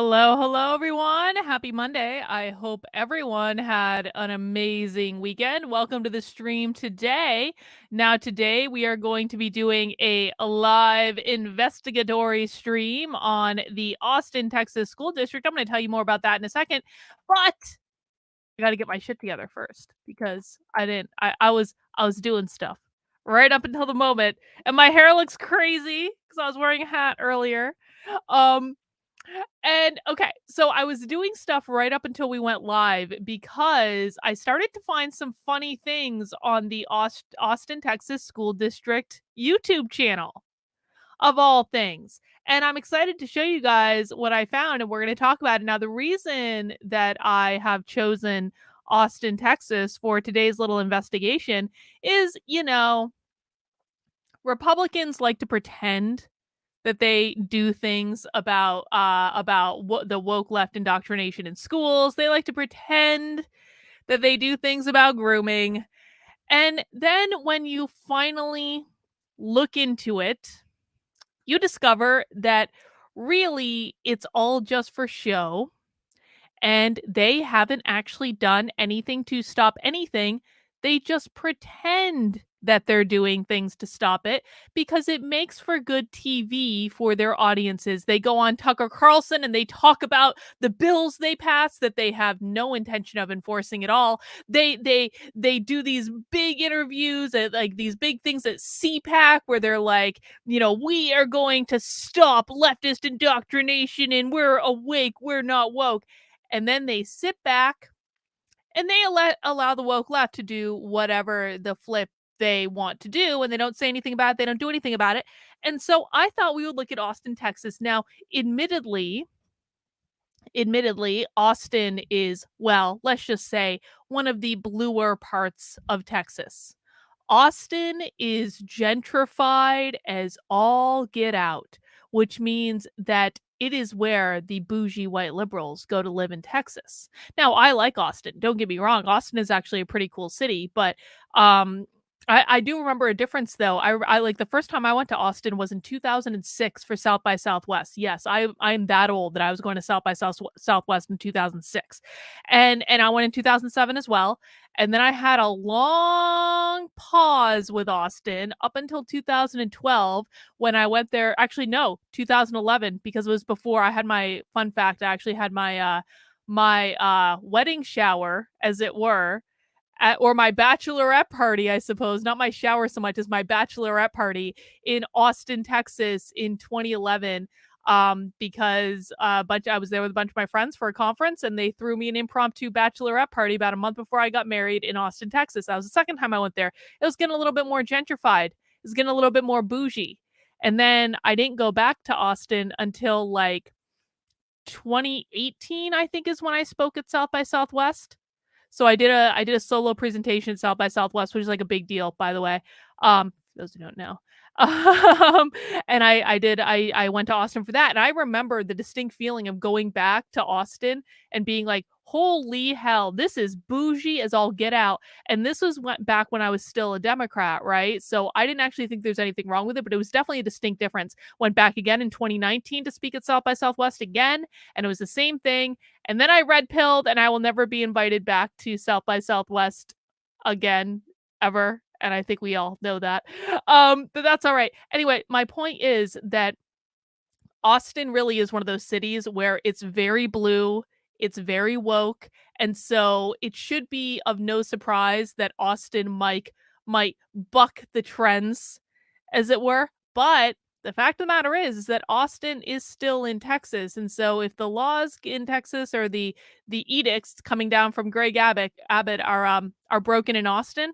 Hello, hello, everyone. Happy Monday. I hope everyone had an amazing weekend. Welcome to the stream today. Now, today we are going to be doing a live investigatory stream on the Austin, Texas School District. I'm going to tell you more about that in a second, but I got to get my shit together first because I was doing stuff right up until the moment, and my hair looks crazy because I was wearing a hat earlier. Um, and okay, so I was doing stuff right up until we went live because I started to find some funny things on the Austin, Texas School District YouTube channel, of all things. And I'm excited to show you guys what I found, and we're going to talk about it. Now, the reason that I have chosen Austin, Texas for today's little investigation is, Republicans like to pretend that they do things about what the woke left indoctrination in schools. They like to pretend that they do things about grooming. And then when you finally look into it, you discover that really it's all just for show and they haven't actually done anything to stop anything. They just pretend that they're doing things to stop it because it makes for good TV for their audiences. They go on Tucker Carlson and they talk about the bills they pass that they have no intention of enforcing at all. They do these big interviews at like these big things at CPAC where they're like, we are going to stop leftist indoctrination and we're awake, we're not woke. And then they sit back and they allow the woke left to do whatever the flip they want to do, and they don't say anything about it. They don't do anything about it. And so I thought we would look at Austin, Texas. Now, admittedly, Austin is, well, let's just say one of the bluer parts of Texas. Austin is gentrified as all get out, which means that it is where the bougie white liberals go to live in Texas. Now, I like Austin. Don't get me wrong. Austin is actually a pretty cool city, but um, I do remember a difference though. I like the first time I went to Austin was in 2006 for South by Southwest. Yes, I'm that old that I was going to South by Southwest in 2006, and I went in 2007 as well. And then I had a long pause with Austin up until 2012 when I went there. Actually, no, 2011 because it was before I had my fun fact. I actually had my wedding shower, as it were, or my bachelorette party, I suppose, not my shower so much as my bachelorette party in Austin, Texas in 2011. Because I was there with a bunch of my friends for a conference and they threw me an impromptu bachelorette party about a month before I got married in Austin, Texas. That was the second time I went there. It was getting a little bit more gentrified. It was getting a little bit more bougie. And then I didn't go back to Austin until like 2018, I think is when I spoke at South by Southwest. So I did a solo presentation at South by Southwest, which is like a big deal, by the way. For those who don't know. Um, and I went to Austin for that. And I remember the distinct feeling of going back to Austin and being like, holy hell, this is bougie as all get out. And this was back when I was still a Democrat, right? So I didn't actually think there's anything wrong with it, but it was definitely a distinct difference. Went back again in 2019 to speak at South by Southwest again, and it was the same thing. And then I red pilled, and I will never be invited back to South by Southwest again, ever. And I think we all know that. But that's all right. Anyway, my point is that Austin really is one of those cities where it's very blue, it's very woke, and so it should be of no surprise that Austin might buck the trends, as it were. But the fact of the matter is that Austin is still in Texas, and so if the laws in Texas or the edicts coming down from Greg Abbott are broken in Austin,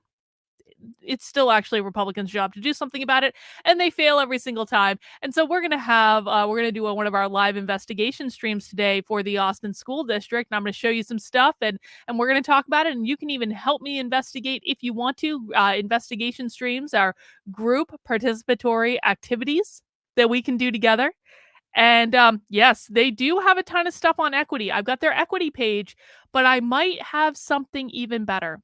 it's still actually a Republican's job to do something about it, and they fail every single time. And so we're gonna do one of our live investigation streams today for the Austin School District, and I'm gonna show you some stuff, and we're gonna talk about it. And you can even help me investigate if you want to. Investigation streams are group participatory activities that we can do together. And yes, they do have a ton of stuff on equity. I've got their equity page, but I might have something even better,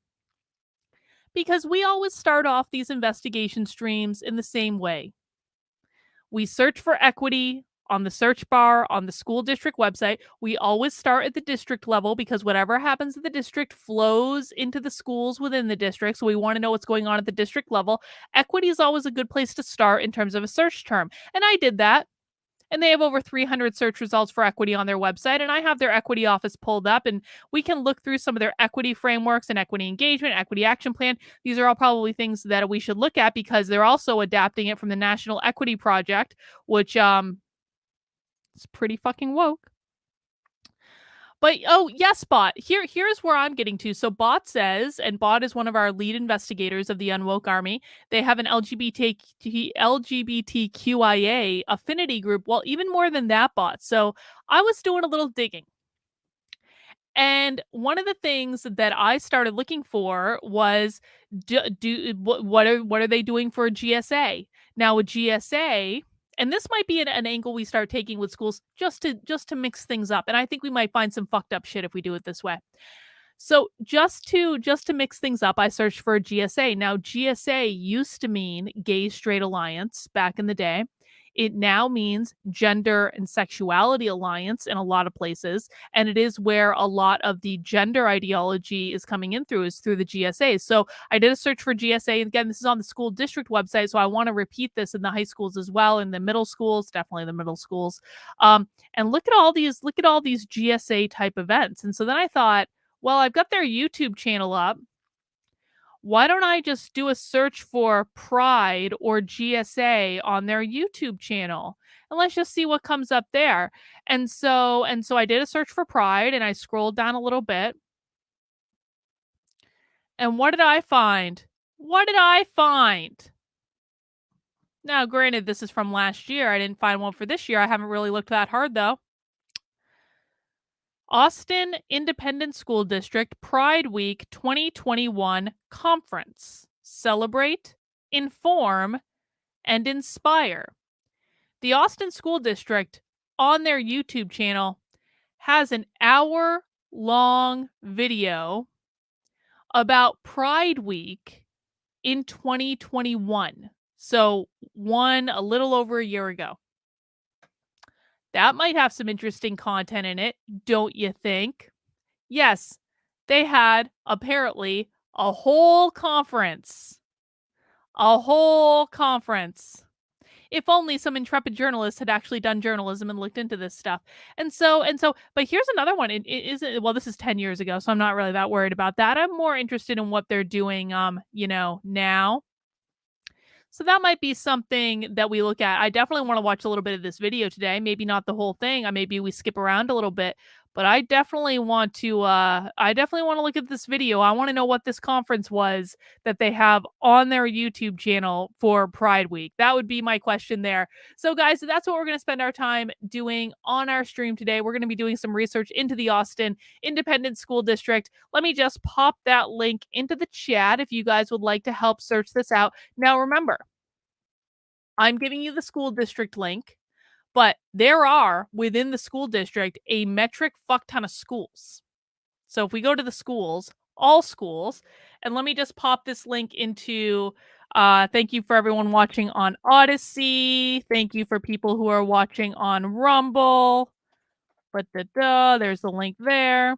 because we always start off these investigation streams in the same way. We search for equity on the search bar on the school district website. We always start at the district level because whatever happens at the district flows into the schools within the district. So we want to know what's going on at the district level. Equity is always a good place to start in terms of a search term. And I did that. And they have over 300 search results for equity on their website. And I have their equity office pulled up, and we can look through some of their equity frameworks and equity engagement, equity action plan. These are all probably things that we should look at because they're also adapting it from the National Equity Project, which is pretty fucking woke. But oh yes, Bot. Here's where I'm getting to. So Bot says, and Bot is one of our lead investigators of the Unwoke Army. They have an LGBTQIA affinity group. Well, even more than that, Bot. So I was doing a little digging. And one of the things that I started looking for was what are they doing for a GSA? Now a GSA, and this might be an angle we start taking with schools just to mix things up. And I think we might find some fucked up shit if we do it this way. So just to mix things up, I searched for a GSA. Now GSA used to mean Gay Straight Alliance back in the day. It now means Gender and Sexuality Alliance in a lot of places. And it is where a lot of the gender ideology is coming in through, is through the GSA. So I did a search for GSA. And again, this is on the school district website. So I want to repeat this in the high schools as well, in the middle schools, definitely the middle schools. And look at all these GSA type events. And so then I thought, well, I've got their YouTube channel up. Why don't I just do a search for Pride or GSA on their YouTube channel? And let's just see what comes up there. And so I did a search for Pride and I scrolled down a little bit. And what did I find? What did I find? Now, granted, this is from last year. I didn't find one for this year. I haven't really looked that hard though. Austin Independent School District Pride Week 2021 Conference. Celebrate, inform, and inspire. The Austin School District on their YouTube channel has an hour-long video about Pride Week in 2021. So a little over a year ago. That might have some interesting content in it, don't you think? Yes, they had apparently a whole conference. A whole conference. If only some intrepid journalists had actually done journalism and looked into this stuff. And so, but here's another one. It isn't, well, this is 10 years ago, so I'm not really that worried about that. I'm more interested in what they're doing, now. So that might be something that we look at. I definitely want to watch a little bit of this video today. Maybe not the whole thing. Maybe we skip around a little bit, but I definitely want to look at this video. I want to know what this conference was that they have on their YouTube channel for Pride Week. That would be my question there. So guys, that's what we're going to spend our time doing on our stream today. We're going to be doing some research into the Austin Independent School District. Let me just pop that link into the chat if you guys would like to help search this out. Now remember, I'm giving you the school district link, but there are within the school district a metric fuck ton of schools. So if we go to the schools, all schools, and let me just pop this link into, thank you for everyone watching on Odyssey. Thank you for people who are watching on Rumble. There's the link there.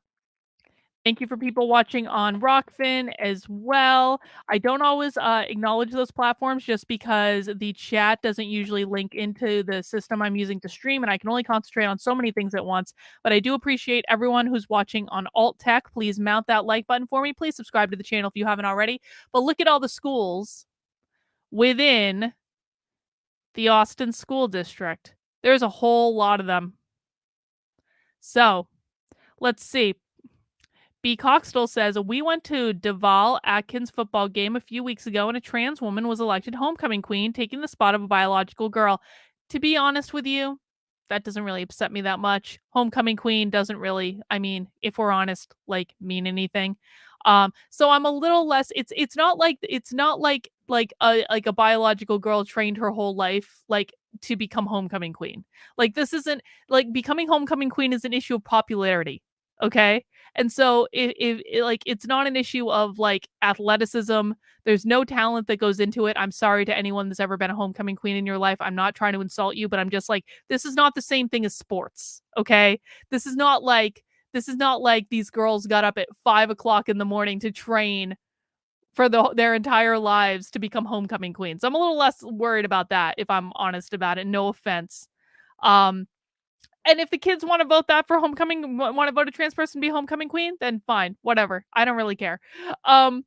Thank you for people watching on Rockfin as well. I don't always acknowledge those platforms just because the chat doesn't usually link into the system I'm using to stream, and I can only concentrate on so many things at once. But I do appreciate everyone who's watching on Alt Tech. Please mount that like button for me. Please subscribe to the channel if you haven't already. But look at all the schools within the Austin School District. There's a whole lot of them. So let's see. B. Coxtell says, we went to Duval Atkins football game a few weeks ago and a trans woman was elected homecoming queen, taking the spot of a biological girl. To be honest with you, that doesn't really upset me that much. Homecoming queen doesn't really, if we're honest, mean anything. So I'm a little less, it's not like a biological girl trained her whole life, to become homecoming queen. This isn't, becoming homecoming queen is an issue of popularity. Okay. And so like it's not an issue of like athleticism. There's no talent that goes into it. I'm sorry to anyone that's ever been a homecoming queen in your life. I'm not trying to insult you, but I'm just like, this is not the same thing as sports. Okay. This is not like these girls got up at 5 o'clock in the morning to train for their entire lives to become homecoming queens. I'm a little less worried about that, if I'm honest about it. No offense. Um, and if the kids want to vote that for homecoming, want to vote a trans person to be homecoming queen, then fine, whatever. I don't really care. Um,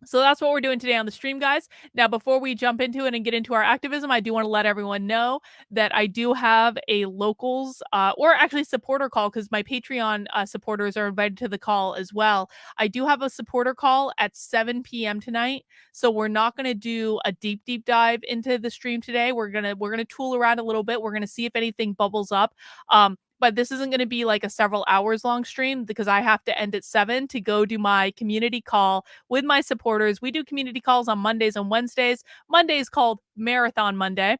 so that's what we're doing today on the stream, guys. Now, before we jump into it and get into our activism, I do want to let everyone know that I do have a locals or actually supporter call because my Patreon supporters are invited to the call as well. I do have a supporter call at 7 p.m. tonight. So we're not going to do a deep dive into the stream today. We're gonna tool around a little bit. We're gonna see if anything bubbles up. But this isn't going to be like a several hours long stream because I have to end at 7 to go do my community call with my supporters. We do community calls on Mondays and Wednesdays. Monday is called Marathon Monday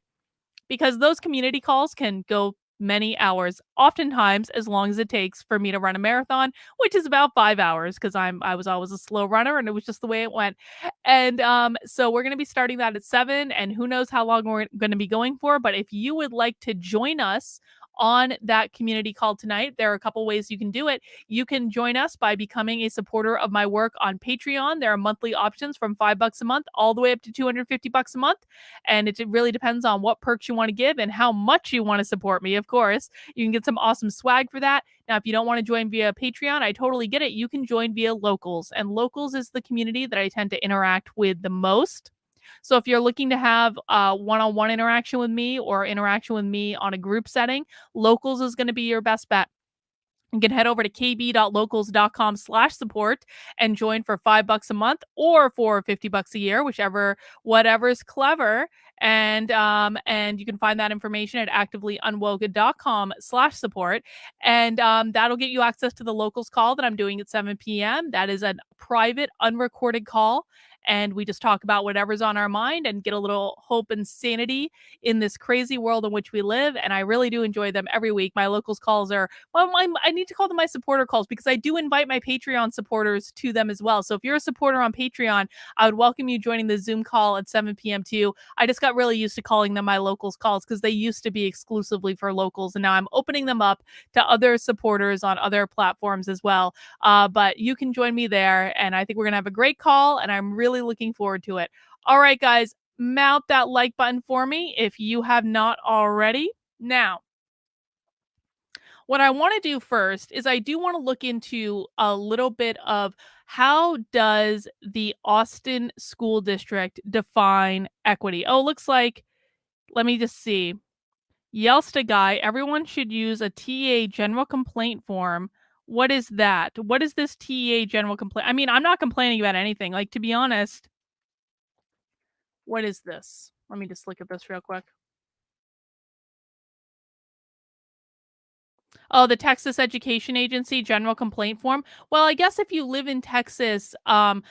because those community calls can go many hours, oftentimes as long as it takes for me to run a marathon, which is about 5 hours because I was always a slow runner and it was just the way it went. And so we're gonna be starting that at 7, and who knows how long we're gonna be going for. But if you would like to join us on that community call tonight, there are a couple ways you can do it. You can join us by becoming a supporter of my work on Patreon. There are monthly options from $5 a month all the way up to $250 a month. And it really depends on what perks you want to give and how much you want to support me, of course. You can get some awesome swag for that. Now, if you don't want to join via Patreon, I totally get it. You can join via Locals. And Locals is the community that I tend to interact with the most. So if you're looking to have one-on-one interaction with me or interaction with me on a group setting, Locals is going to be your best bet. You can head over to kb.locals.com/support and join for $5 a month or for $50 a year, whatever's clever. And you can find that information at activelyunwoke.com/support. And that'll get you access to the locals call that I'm doing at 7 p.m. That is a private, unrecorded call. And we just talk about whatever's on our mind and get a little hope and sanity in this crazy world in which we live. And I really do enjoy them every week. My locals calls are I need to call them my supporter calls because I do invite my Patreon supporters to them as well. So if you're a supporter on Patreon, I would welcome you joining the Zoom call at 7 p.m. too. I just got really used to calling them my locals calls because they used to be exclusively for locals. And now I'm opening them up to other supporters on other platforms as well. But you can join me there. And I think we're going to have a great call. And I'm really looking forward to it. All right, guys, mount that like button for me if you have not already. Now, what I want to do first is I do want to look into a little bit of how does the Austin School District define equity? Oh, looks like, let me just see. Yelsta guy, everyone should use a TEA general complaint form. What is that? What is this TEA general complaint? I mean, I'm not complaining about anything. Like, to be honest, what is this? Let me just look at this real quick. Oh, the Texas Education Agency general complaint form. Well, I guess if you live in Texas and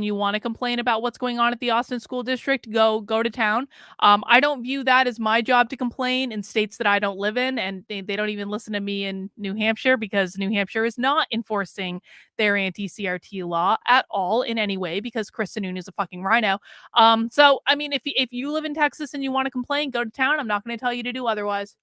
you want to complain about what's going on at the Austin School District, go to town. I don't view that as my job to complain in states that I don't live in, and they don't even listen to me in New Hampshire because New Hampshire is not enforcing their anti-CRT law at all in any way because Chris Sununu is a fucking rhino. So I mean, if you live in Texas and you want to complain, go to town. I'm not going to tell you to do otherwise.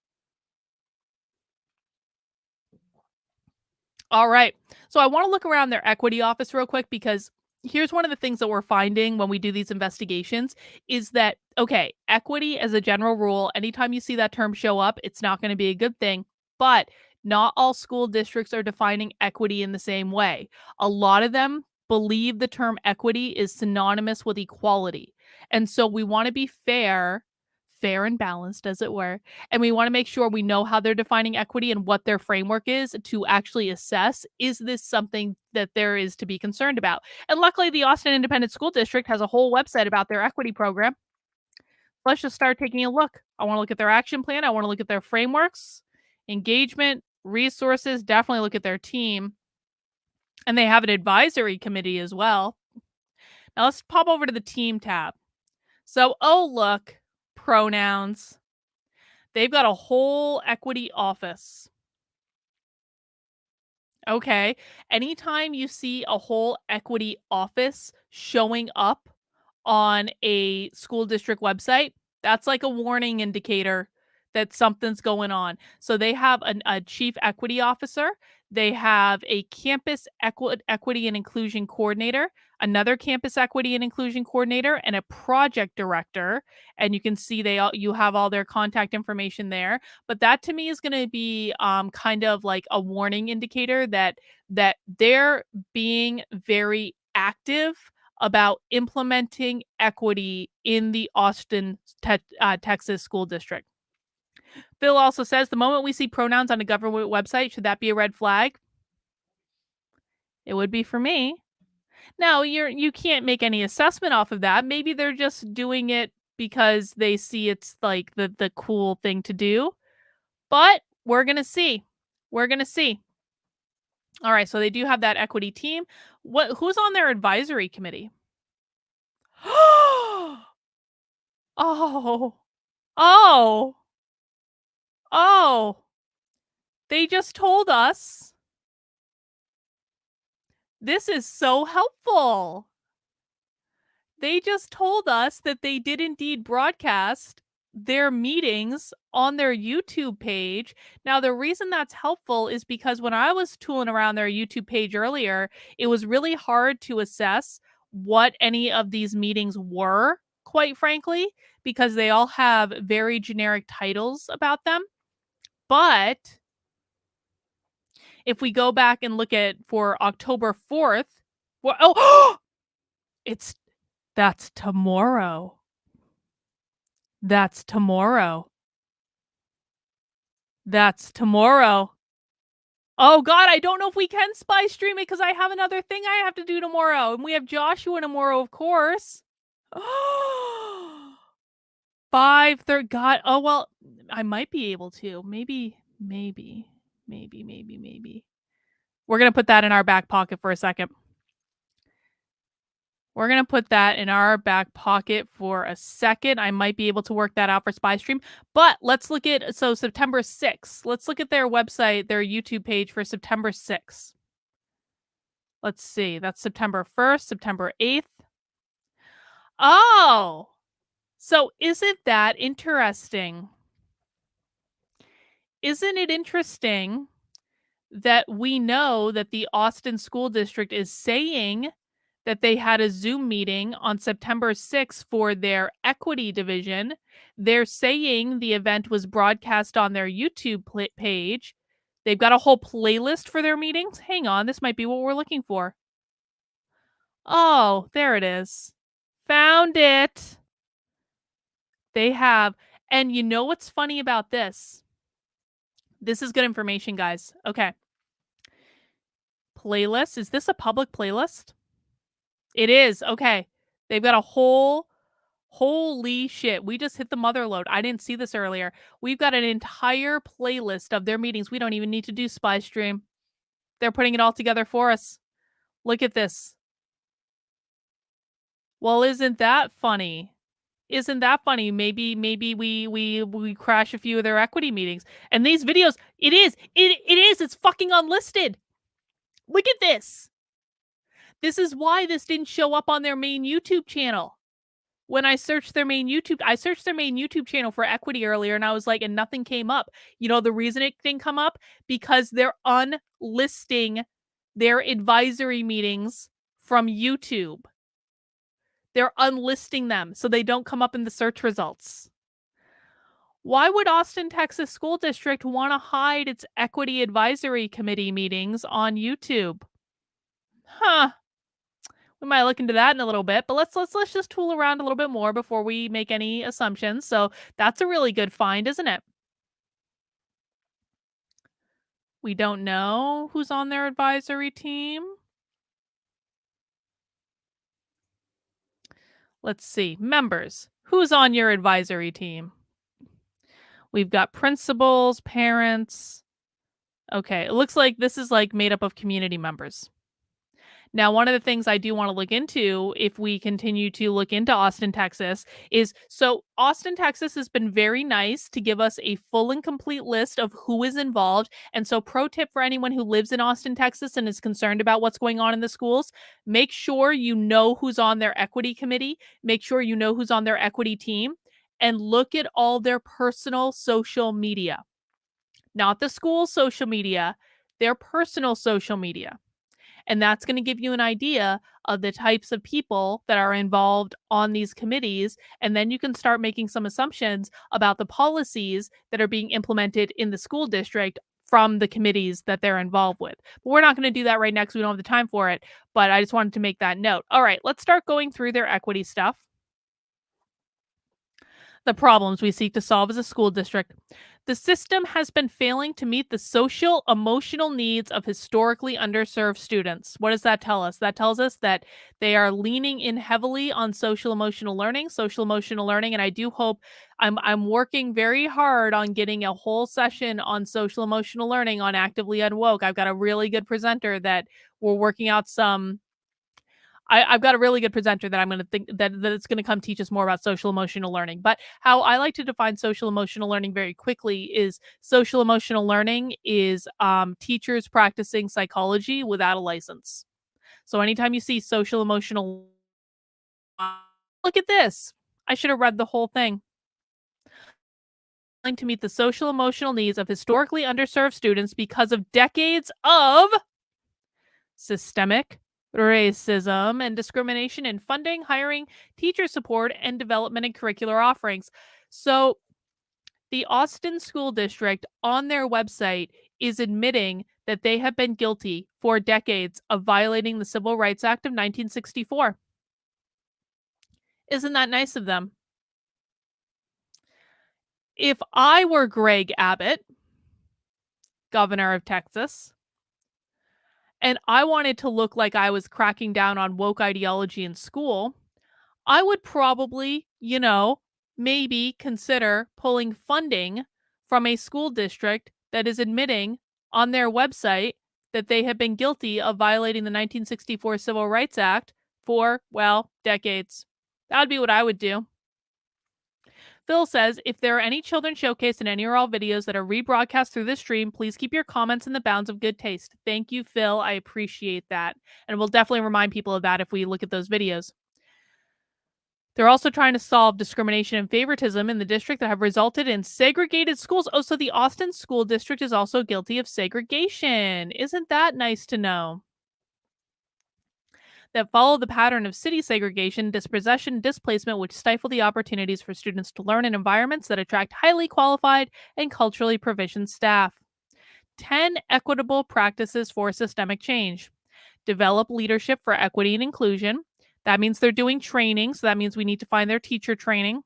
All right. So I want to look around their equity office real quick because here's one of the things that we're finding when we do these investigations is that, okay, equity as a general rule, anytime you see that term show up, it's not going to be a good thing. But not all school districts are defining equity in the same way. A lot of them believe the term equity is synonymous with equality. And so we want to be fair and balanced, as it were. And we want to make sure we know how they're defining equity and what their framework is to actually assess, is this something that there is to be concerned about? And luckily, the Austin Independent School District has a whole website about their equity program. Let's just start taking a look. I want to look at their action plan. I want to look at their frameworks, engagement, resources, definitely look at their team. And they have an advisory committee as well. Now let's pop over to the team tab. So, oh, look, pronouns. They've got a whole equity office. Okay. Anytime you see a whole equity office showing up on a school district website, that's like a warning indicator that something's going on. So they have a chief equity officer, they have a campus equity and inclusion coordinator, another campus equity and inclusion coordinator, and a project director. And you can see you have all their contact information there. But that to me is going to be kind of like a warning indicator that they're being very active about implementing equity in the Austin, Texas school district. Phil also says the moment we see pronouns on a government website, should that be a red flag? It would be for me. Now, you can't make any assessment off of that. Maybe they're just doing it because they see it's like the cool thing to do. But we're going to see. We're going to see. All right, so they do have that equity team. Who's on their advisory committee? Oh. Oh. Oh. They just told us. This is so helpful. They just told us that they did indeed broadcast their meetings on their YouTube page. Now, the reason that's helpful is because when I was tooling around their YouTube page earlier, it was really hard to assess what any of these meetings were, quite frankly, because they all have very generic titles about them. But if we go back and look at for October 4th, it's that's tomorrow. That's tomorrow. That's tomorrow. Oh god, I don't know if we can spy stream it because I have another thing I have to do tomorrow. And we have Joshua tomorrow, of course. 5:30. God. Oh well, I might be able to. Maybe. We're gonna put that in our back pocket for a second. We're going to put that in our back pocket for a second. I might be able to work that out for Spy Stream. But let's look at, so September 6th. Let's look at their website, their YouTube page for September 6th. Let's see. That's September 1st, September 8th. Oh, so isn't that interesting? Isn't it interesting that we know that the Austin School District is saying that they had a Zoom meeting on September 6th for their equity division. They're saying the event was broadcast on their YouTube page. They've got a whole playlist for their meetings. Hang on, this might be what we're looking for. Oh, there it is. Found it. They have. And you know what's funny about this? This is good information, guys. Okay. Playlist. Is this a public playlist? It is. Okay. They've got a whole holy shit. We just hit the mother load. I didn't see this earlier. We've got an entire playlist of their meetings. We don't even need to do Spy Stream. They're putting it all together for us. Look at this. Well, isn't that funny? Isn't that funny? Maybe we crash a few of their equity meetings. And these videos, it is. It's fucking unlisted. Look at this. This is why this didn't show up on their main YouTube channel. When I searched their main YouTube channel for equity earlier, and I was like, and nothing came up. You know, the reason it didn't come up? Because they're unlisting their advisory meetings from YouTube. They're unlisting them so they don't come up in the search results. Why would Austin, Texas School District want to hide its equity advisory committee meetings on YouTube? Huh. We might look into that in a little bit, but let's just tool around a little bit more before we make any assumptions. So that's a really good find, isn't it? We don't know who's on their advisory team. Let's see. Members. Who's on your advisory team? We've got principals, parents. Okay, it looks like this is like made up of community members. Now, one of the things I do want to look into, if we continue to look into Austin, Texas, is so Austin, Texas has been very nice to give us a full and complete list of who is involved. And so, pro tip for anyone who lives in Austin, Texas and is concerned about what's going on in the schools, make sure you know who's on their equity committee, make sure you know who's on their equity team, and look at all their personal social media, not the school social media, their personal social media. And that's going to give you an idea of the types of people that are involved on these committees. And then you can start making some assumptions about the policies that are being implemented in the school district from the committees that they're involved with. But we're not going to do that right now because we don't have the time for it. But I just wanted to make that note. All right, let's start going through their equity stuff. The problems we seek to solve as a school district. The system has been failing to meet the social emotional needs of historically underserved students. What does that tell us? That tells us that they are leaning in heavily on social emotional learning, and I do hope I'm working very hard on getting a whole session on social emotional learning on Actively Unwoke. I've got a really good presenter that we're working out some I've got a really good presenter that I'm going to think that it's going to come teach us more about social emotional learning. But how I like to define social emotional learning very quickly is social emotional learning is teachers practicing psychology without a license. So anytime you see social emotional, look at this. I should have read the whole thing. To meet the social emotional needs of historically underserved students because of decades of systemic racism and discrimination in funding, hiring, teacher support, and development and curricular offerings. So, the Austin School District on their website is admitting that they have been guilty for decades of violating the Civil Rights Act of 1964. Isn't that nice of them? If I were Greg Abbott, governor of Texas, and I wanted to look like I was cracking down on woke ideology in school, I would probably, maybe consider pulling funding from a school district that is admitting on their website that they have been guilty of violating the 1964 Civil Rights Act for, well, decades. That would be what I would do. Phil says, if there are any children showcased in any or all videos that are rebroadcast through this stream, please keep your comments in the bounds of good taste. Thank you, Phil. I appreciate that. And we'll definitely remind people of that if we look at those videos. They're also trying to solve discrimination and favoritism in the district that have resulted in segregated schools. Oh, so the Austin School District is also guilty of segregation. Isn't that nice to know? That follow the pattern of city segregation, dispossession, displacement, which stifle the opportunities for students to learn in environments that attract highly qualified and culturally proficient staff. 10 equitable practices for systemic change. Develop leadership for equity and inclusion. That means they're doing training, so that means we need to find their teacher training.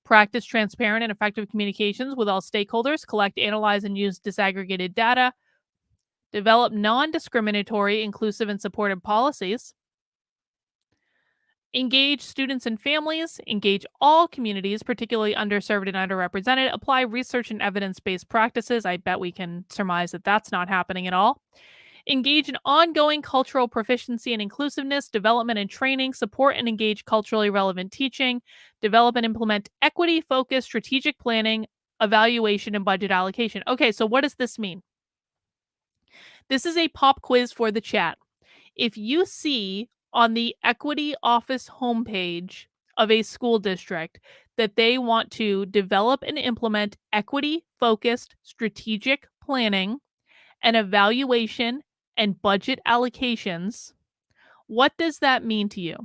Practice transparent and effective communications with all stakeholders, collect, analyze, and use disaggregated data. Develop non-discriminatory, inclusive, and supportive policies. Engage students and families, engage all communities, particularly underserved and underrepresented, apply research and evidence-based practices. I bet we can surmise that that's not happening at all. Engage in ongoing cultural proficiency and inclusiveness, development and training, support and engage culturally relevant teaching, develop and implement equity-focused strategic planning, evaluation, and budget allocation. Okay, so what does this mean? This is a pop quiz for the chat. If you see on the equity office homepage of a school district that they want to develop and implement equity-focused strategic planning and evaluation and budget allocations, what does that mean to you?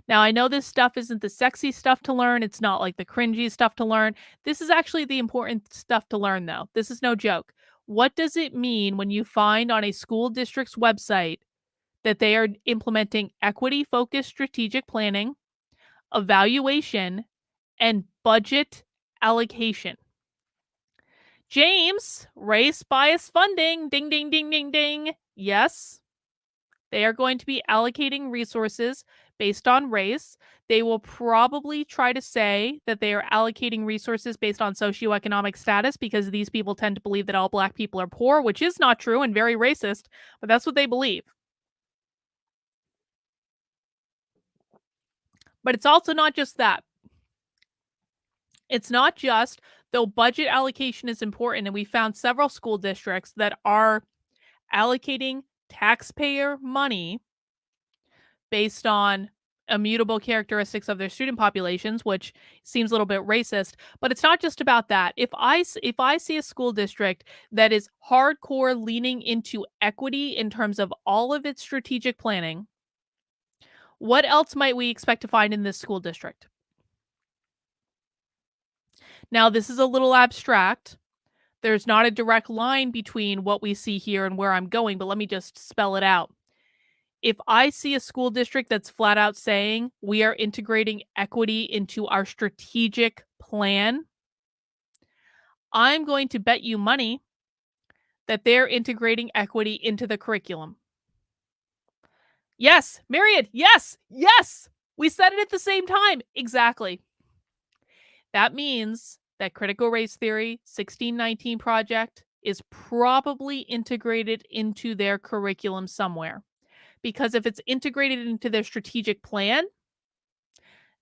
Now, I know this stuff isn't the sexy stuff to learn. It's not like the cringy stuff to learn. This is actually the important stuff to learn, though. This is no joke. What does it mean when you find on a school district's website that they are implementing equity-focused strategic planning, evaluation, and budget allocation? James, race bias funding. Ding, ding, ding, ding, ding. Yes, they are going to be allocating resources based on race. They will probably try to say that they are allocating resources based on socioeconomic status because these people tend to believe that all Black people are poor, which is not true and very racist, but that's what they believe. But it's also not just that. It's not just, though budget allocation is important, and we found several school districts that are allocating taxpayer money based on immutable characteristics of their student populations, which seems a little bit racist. But it's not just about that. If I see a school district that is hardcore leaning into equity in terms of all of its strategic planning, what else might we expect to find in this school district? Now, this is a little abstract. There's not a direct line between what we see here and where I'm going, but let me just spell it out. If I see a school district that's flat out saying we are integrating equity into our strategic plan, I'm going to bet you money that they're integrating equity into the curriculum. Yes, Myriad. Yes, yes. We said it at the same time. Exactly. That means that critical race theory 1619 project is probably integrated into their curriculum somewhere. Because if it's integrated into their strategic plan,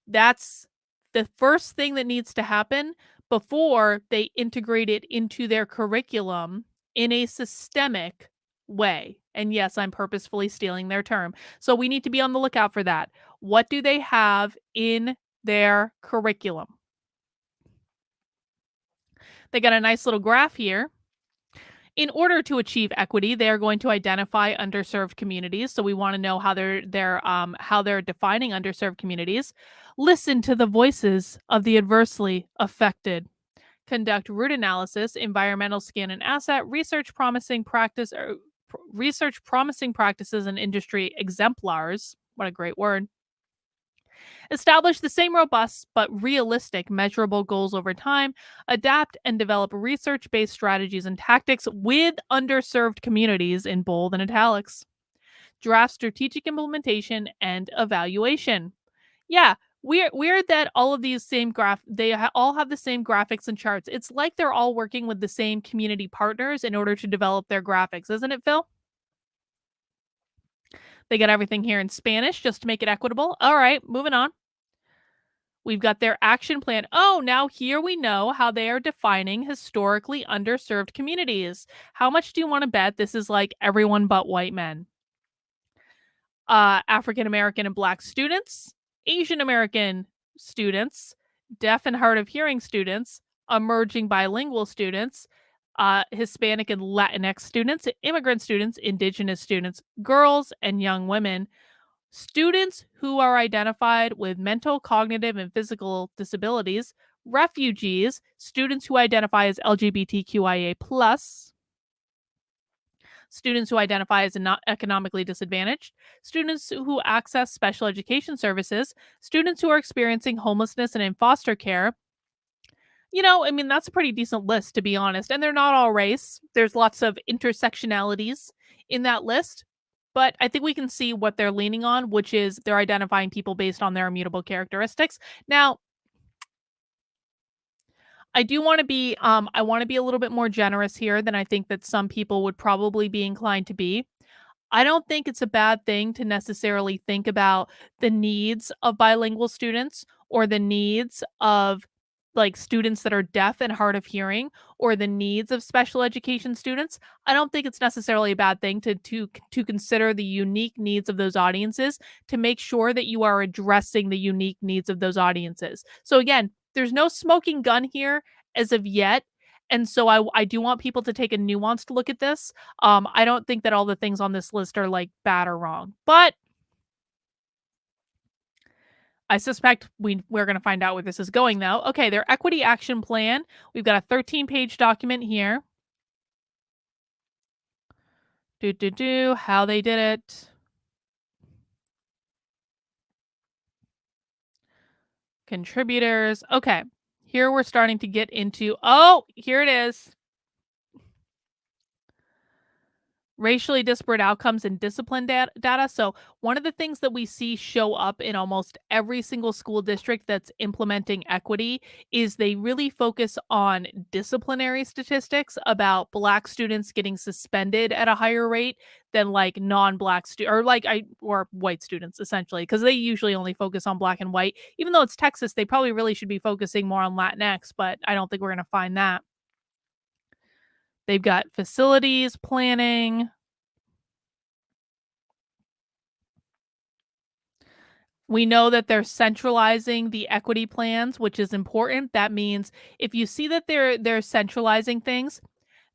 that's the first thing that needs to happen before they integrate it into their curriculum in a systemic way. And yes, I'm purposefully stealing their term. So we need to be on the lookout for that. What do they have in their curriculum? They got a nice little graph here. In order to achieve equity, they are going to identify underserved communities. So we want to know how they're defining underserved communities. Listen to the voices of the adversely affected. Conduct root analysis, environmental scan and asset research promising practices and industry exemplars. What a great word. Establish the same robust but realistic measurable goals over time, adapt and develop research based strategies and tactics with underserved communities in bold and italics. Draft strategic implementation and evaluation. Yeah, weird that all of these same all have the same graphics and charts. It's like they're all working with the same community partners in order to develop their graphics, isn't it, Phil? They got everything here in Spanish just to make it equitable. All right, moving on. We've got their action plan. Oh, now here we know how they are defining historically underserved communities. How much do you want to bet this is like everyone but white men? African American and Black students, Asian American students, deaf and hard of hearing students, emerging bilingual students, Hispanic and Latinx students, immigrant students, indigenous students, girls, and young women. Students who are identified with mental, cognitive, and physical disabilities, refugees, students who identify as LGBTQIA+, students who identify as not economically disadvantaged, students who access special education services, students who are experiencing homelessness and in foster care. I mean, that's a pretty decent list, to be honest. And they're not all race. There's lots of intersectionalities in that list. But I think we can see what they're leaning on, which is they're identifying people based on their immutable characteristics. Now, I want to be a little bit more generous here than I think that some people would probably be inclined to be. I don't think it's a bad thing to necessarily think about the needs of bilingual students or the needs of like students that are deaf and hard of hearing or the needs of special education students. I don't think it's necessarily a bad thing to consider the unique needs of those audiences to make sure that you are addressing the unique needs of those audiences. So again, there's no smoking gun here as of yet. And so I do want people to take a nuanced look at this. I don't think that all the things on this list are like bad or wrong, but I suspect we're going to find out where this is going though. Okay, their equity action plan. We've got a 13-page document here. How they did it. Contributors. Okay, here we're starting to get into, oh, here it is. Racially disparate outcomes and discipline data. So, one of the things that we see show up in almost every single school district that's implementing equity is they really focus on disciplinary statistics about Black students getting suspended at a higher rate than like non-Black or or white students essentially, because they usually only focus on Black and white. Even though it's Texas, they probably really should be focusing more on Latinx, but I don't think we're going to find that. They've got facilities planning. We know that they're centralizing the equity plans, which is important. That means if you see that they're centralizing things,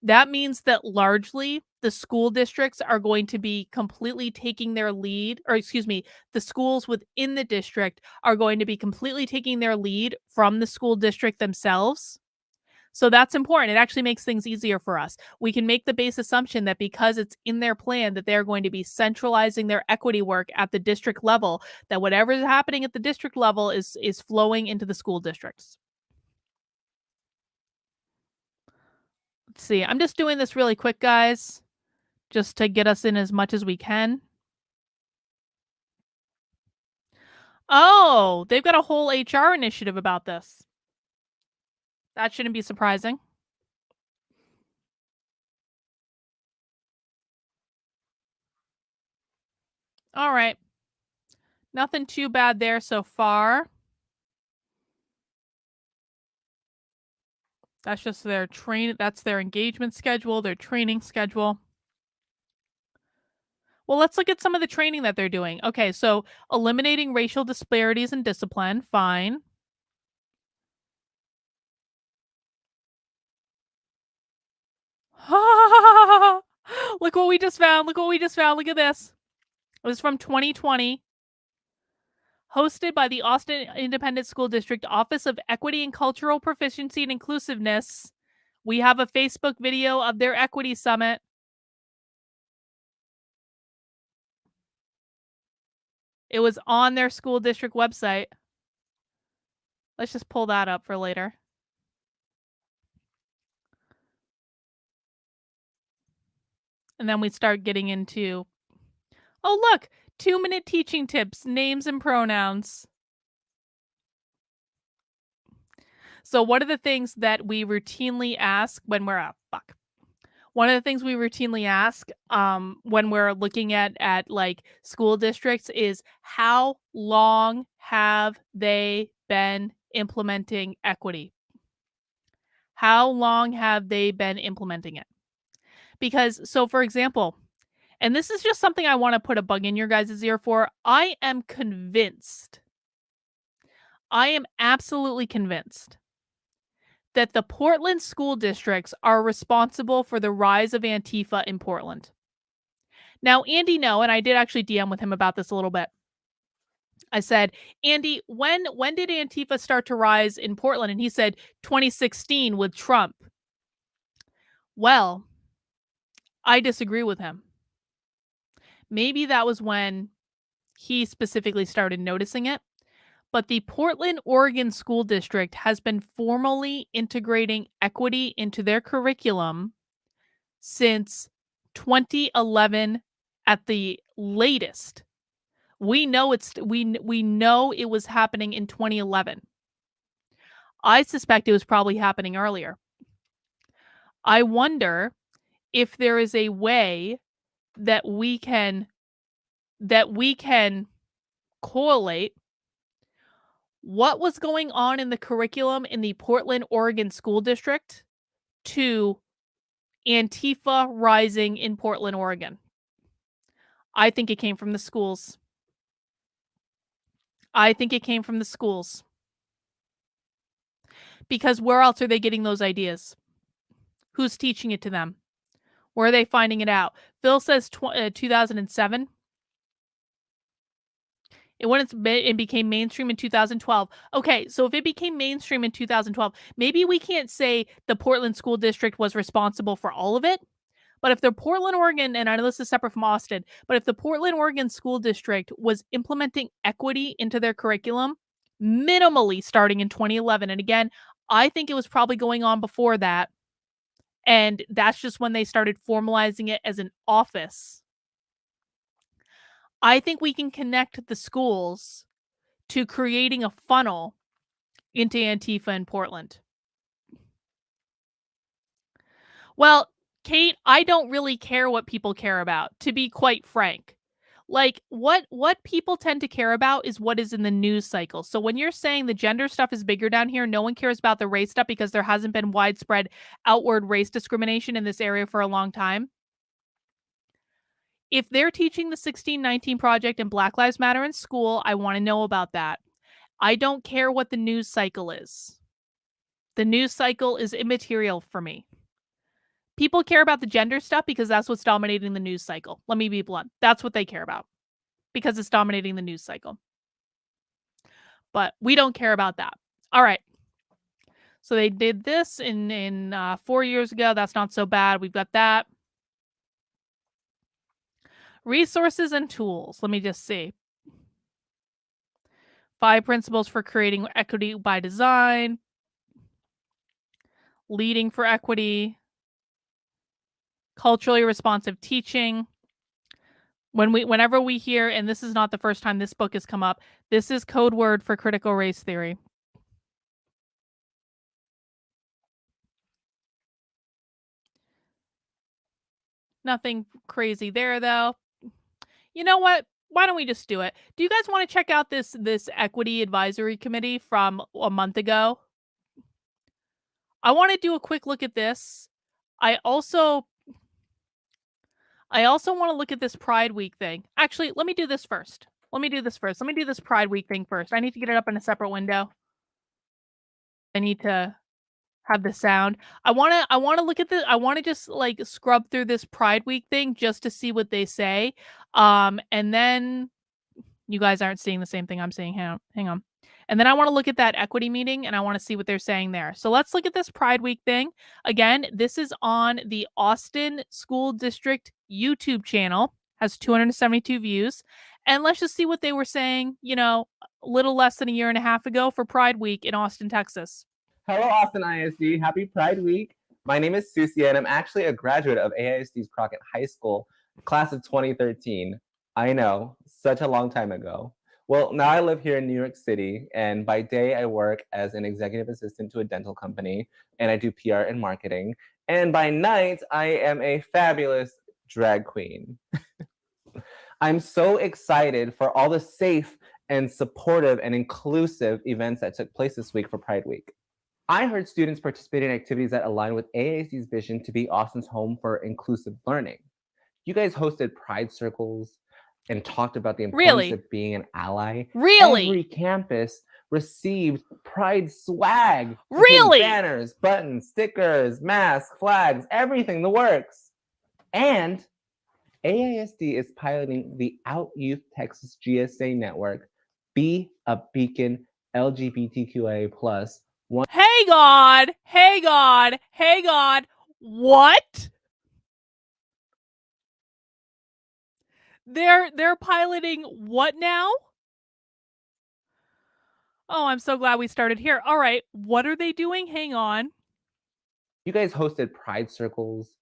that means that largely the school districts are going to be completely taking their lead, or excuse me, the schools within the district are going to be completely taking their lead from the school district themselves. So that's important. It actually makes things easier for us. We can make the base assumption that because it's in their plan that they're going to be centralizing their equity work at the district level, that whatever is happening at the district level is flowing into the school districts. Let's see. I'm just doing this really quick, guys, just to get us in as much as we can. Oh, they've got a whole HR initiative about this. That shouldn't be surprising. All right. Nothing too bad there so far. That's just that's their engagement schedule, their training schedule. Well, let's look at some of the training that they're doing. Okay, so eliminating racial disparities in discipline, fine. Look what we just found. Look what we just found. Look at this. It was from 2020, hosted by the Austin Independent School District Office of Equity and Cultural Proficiency and Inclusiveness. We have a Facebook video of their equity summit. It was on their school district website. Let's just pull that up for later. And then we start getting into, oh, look, 2-minute teaching tips, names and pronouns. So one of the things that we routinely ask when we're one of the things we routinely ask when we're looking at like school districts is how long have they been implementing equity? How long have they been implementing it? Because so for example, and this is just something I want to put a bug in your guys' ear for, I am convinced, I am absolutely convinced that the Portland school districts are responsible for the rise of Antifa in Portland. Now, Andy, no, and I did actually DM with him about this a little bit. I said, Andy, when did Antifa start to rise in Portland? And he said 2016 with Trump. Well, I disagree with him. Maybe that was when he specifically started noticing it. But the Portland, Oregon School District has been formally integrating equity into their curriculum since 2011 at the latest. We know we know it was happening in 2011. I suspect it was probably happening earlier. I wonder if there is a way that we can correlate what was going on in the curriculum in the Portland, Oregon School District to Antifa rising in Portland, Oregon. I think it came from the schools. I think it came from the schools. Because where else are they getting those ideas? Who's teaching it to them? Where are they finding it out? Phil says 2007. It became mainstream in 2012. Okay, so if it became mainstream in 2012, maybe we can't say the Portland School District was responsible for all of it. But if the Portland, Oregon, and I know this is separate from Austin, but if the Portland, Oregon School District was implementing equity into their curriculum, minimally starting in 2011, and again, I think it was probably going on before that, And that's just when they started formalizing it as an office. I think we can connect the schools to creating a funnel into Antifa in Portland. Well, Kate, I don't really care what people care about, to be quite frank. Like what people tend to care about is what is in the news cycle. So when you're saying the gender stuff is bigger down here, no one cares about the race stuff because there hasn't been widespread outward race discrimination in this area for a long time. If they're teaching the 1619 Project and Black Lives Matter in school, I want to know about that. I don't care what the news cycle is. The news cycle is immaterial for me. People care about the gender stuff because that's what's dominating the news cycle. Let me be blunt. That's what they care about because it's dominating the news cycle. But we don't care about that. All right. So they did this in 4 years ago. That's not so bad. We've got that. Resources and tools. Let me just see. 5 principles for creating equity by design. Leading for equity. Culturally responsive teaching. Whenever we hear, and this is not the first time this book has come up, this is code word for critical race theory. Nothing crazy there, though. You know what? Why don't we just do it? Do you guys want to check out this equity advisory committee from a month ago? I want to do a quick look at this. I also want to look at this Pride Week thing. Actually, let me do this first. Let me do this Pride Week thing first. I need to get it up in a separate window. I need to have the sound. I wanna look at the I wanna just, like, scrub through this Pride Week thing just to see what they say, and then you guys aren't seeing the same thing I'm seeing. Hang on. And then I wanna look at that equity meeting, and I wanna see what they're saying there. So let's look at this Pride Week thing. Again, this is on the Austin School District YouTube channel, has 272 views, and let's just see what they were saying, a little less than a year and a half ago for Pride Week in Austin, Texas. Hello, Austin ISD. Happy Pride Week. My name is Susie, and I'm actually a graduate of AISD's Crockett High School, class of 2013. I know, such a long time ago. Well, now I live here in New York City, and by day I work as an executive assistant to a dental company, and I do PR and marketing. And by night, I am a fabulous drag queen. I'm so excited for all the safe and supportive and inclusive events that took place this week for Pride Week. I heard students participating in activities that align with AAC's vision to be Austin's home for inclusive learning. You guys hosted pride circles and talked about the importance of being an ally. Really? Every campus received pride swag. Really? Banners, buttons, stickers, masks, flags, everything, the works. And AISD is piloting the Out Youth Texas GSA network, Be a Beacon LGBTQIA+. Hey God. What? They're piloting what now? Oh, I'm so glad we started here. All right, what are they doing? Hang on. You guys hosted pride circles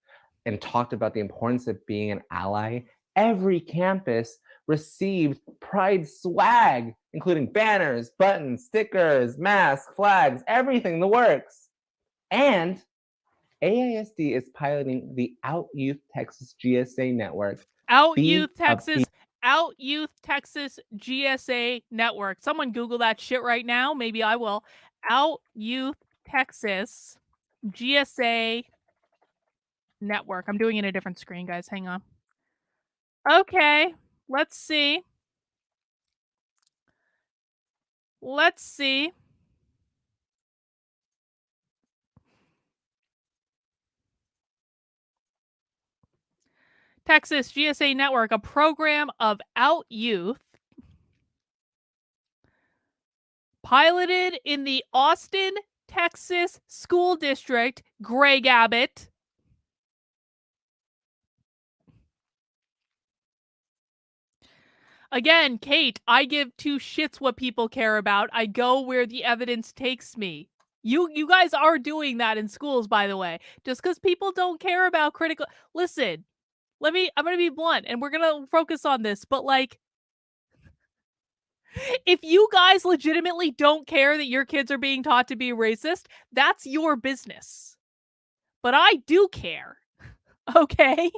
and talked about the importance of being an ally. Every campus received pride swag, including banners, buttons, stickers, masks, flags, everything, the works. And AISD is piloting the Out Youth Texas GSA network. Out Youth Texas GSA network. Someone Google that shit right now. Maybe I will. Out Youth Texas GSA network. I'm doing it in a different screen, guys. Hang on. Okay, let's see. Texas GSA Network, a program of Out Youth piloted in the Austin, Texas School District, Greg Abbott. Again, Kate, I give two shits what people care about. I go where the evidence takes me. You guys are doing that in schools, by the way. Just because people don't care about critical listen, I'm gonna be blunt and we're gonna focus on this, but like if you guys legitimately don't care that your kids are being taught to be racist, that's your business. But I do care. Okay?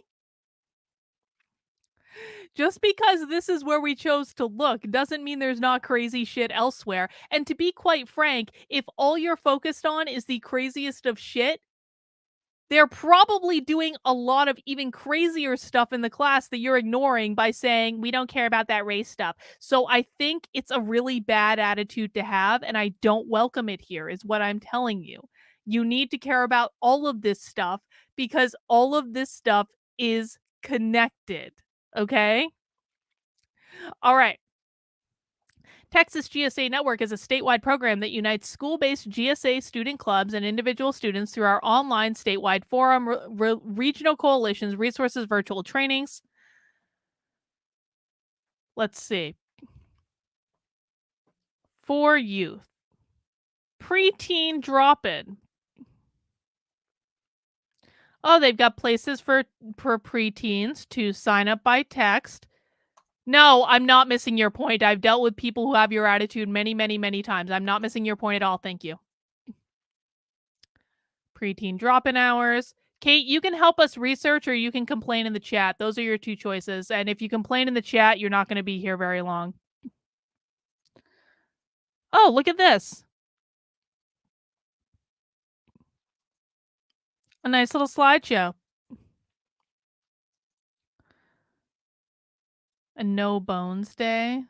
Just because this is where we chose to look doesn't mean there's not crazy shit elsewhere. And to be quite frank, if all you're focused on is the craziest of shit, they're probably doing a lot of even crazier stuff in the class that you're ignoring by saying, we don't care about that race stuff. So I think it's a really bad attitude to have, and I don't welcome it here, is what I'm telling you. You need to care about all of this stuff because all of this stuff is connected. Okay? All right. Texas GSA Network is a statewide program that unites school-based GSA student clubs and individual students through our online statewide forum, regional coalitions, resources, virtual trainings. Let's see. For youth. Preteen drop-in. Oh, they've got places for preteens to sign up by text. No, I'm not missing your point. I've dealt with people who have your attitude many, many, many times. I'm not missing your point at all. Thank you. Preteen drop-in hours. Kate, you can help us research or you can complain in the chat. Those are your two choices. And if you complain in the chat, you're not going to be here very long. Oh, look at this. A nice little slideshow. A no bones day.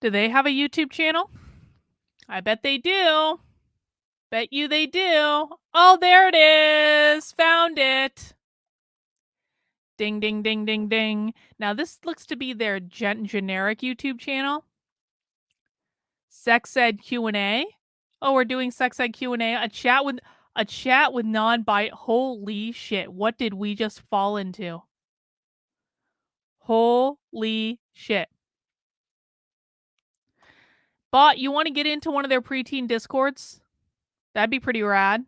Do they have a YouTube channel? I bet they do. Bet you they do. Oh, there it is. Found it. Ding, ding, ding, ding, ding. Now, this looks to be their generic YouTube channel. Sex Ed Q&A. Oh, we're doing Sex Ed Q&A. A chat with non-bite. Holy shit. What did we just fall into? Holy shit. Bot, you want to get into one of their preteen discords? That'd be pretty rad.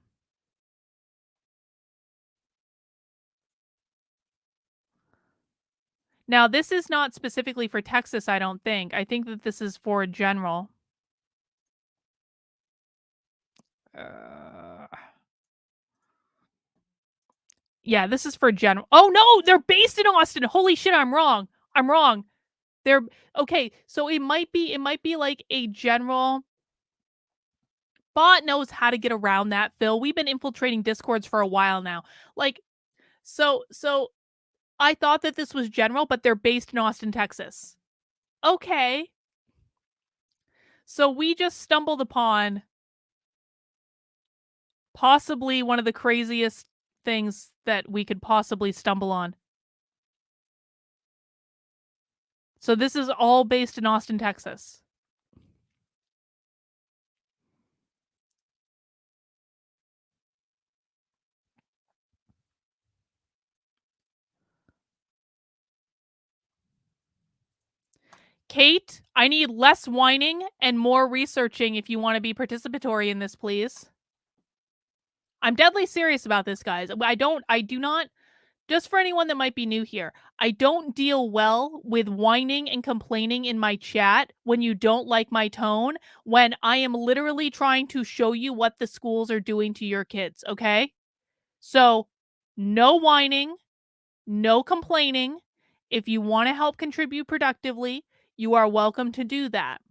Now, this is not specifically for Texas, I don't think. I think that this is for general. Yeah, this is for general. Oh, no! They're based in Austin! Holy shit, I'm wrong. I'm wrong. They're... Okay, so it might be like a general... Bot knows how to get around that, Phil. We've been infiltrating Discords for a while now. Like, so I thought that this was general, but they're based in Austin, Texas. Okay. So we just stumbled upon possibly one of the craziest things that we could possibly stumble on. So this is all based in Austin, Texas. Kate, I need less whining and more researching if you want to be participatory in this, please. I'm deadly serious about this, guys. I do not, just for anyone that might be new here, I don't deal well with whining and complaining in my chat when you don't like my tone, when I am literally trying to show you what the schools are doing to your kids, okay? So, no whining, no complaining. If you want to help contribute productively, you are welcome to do that.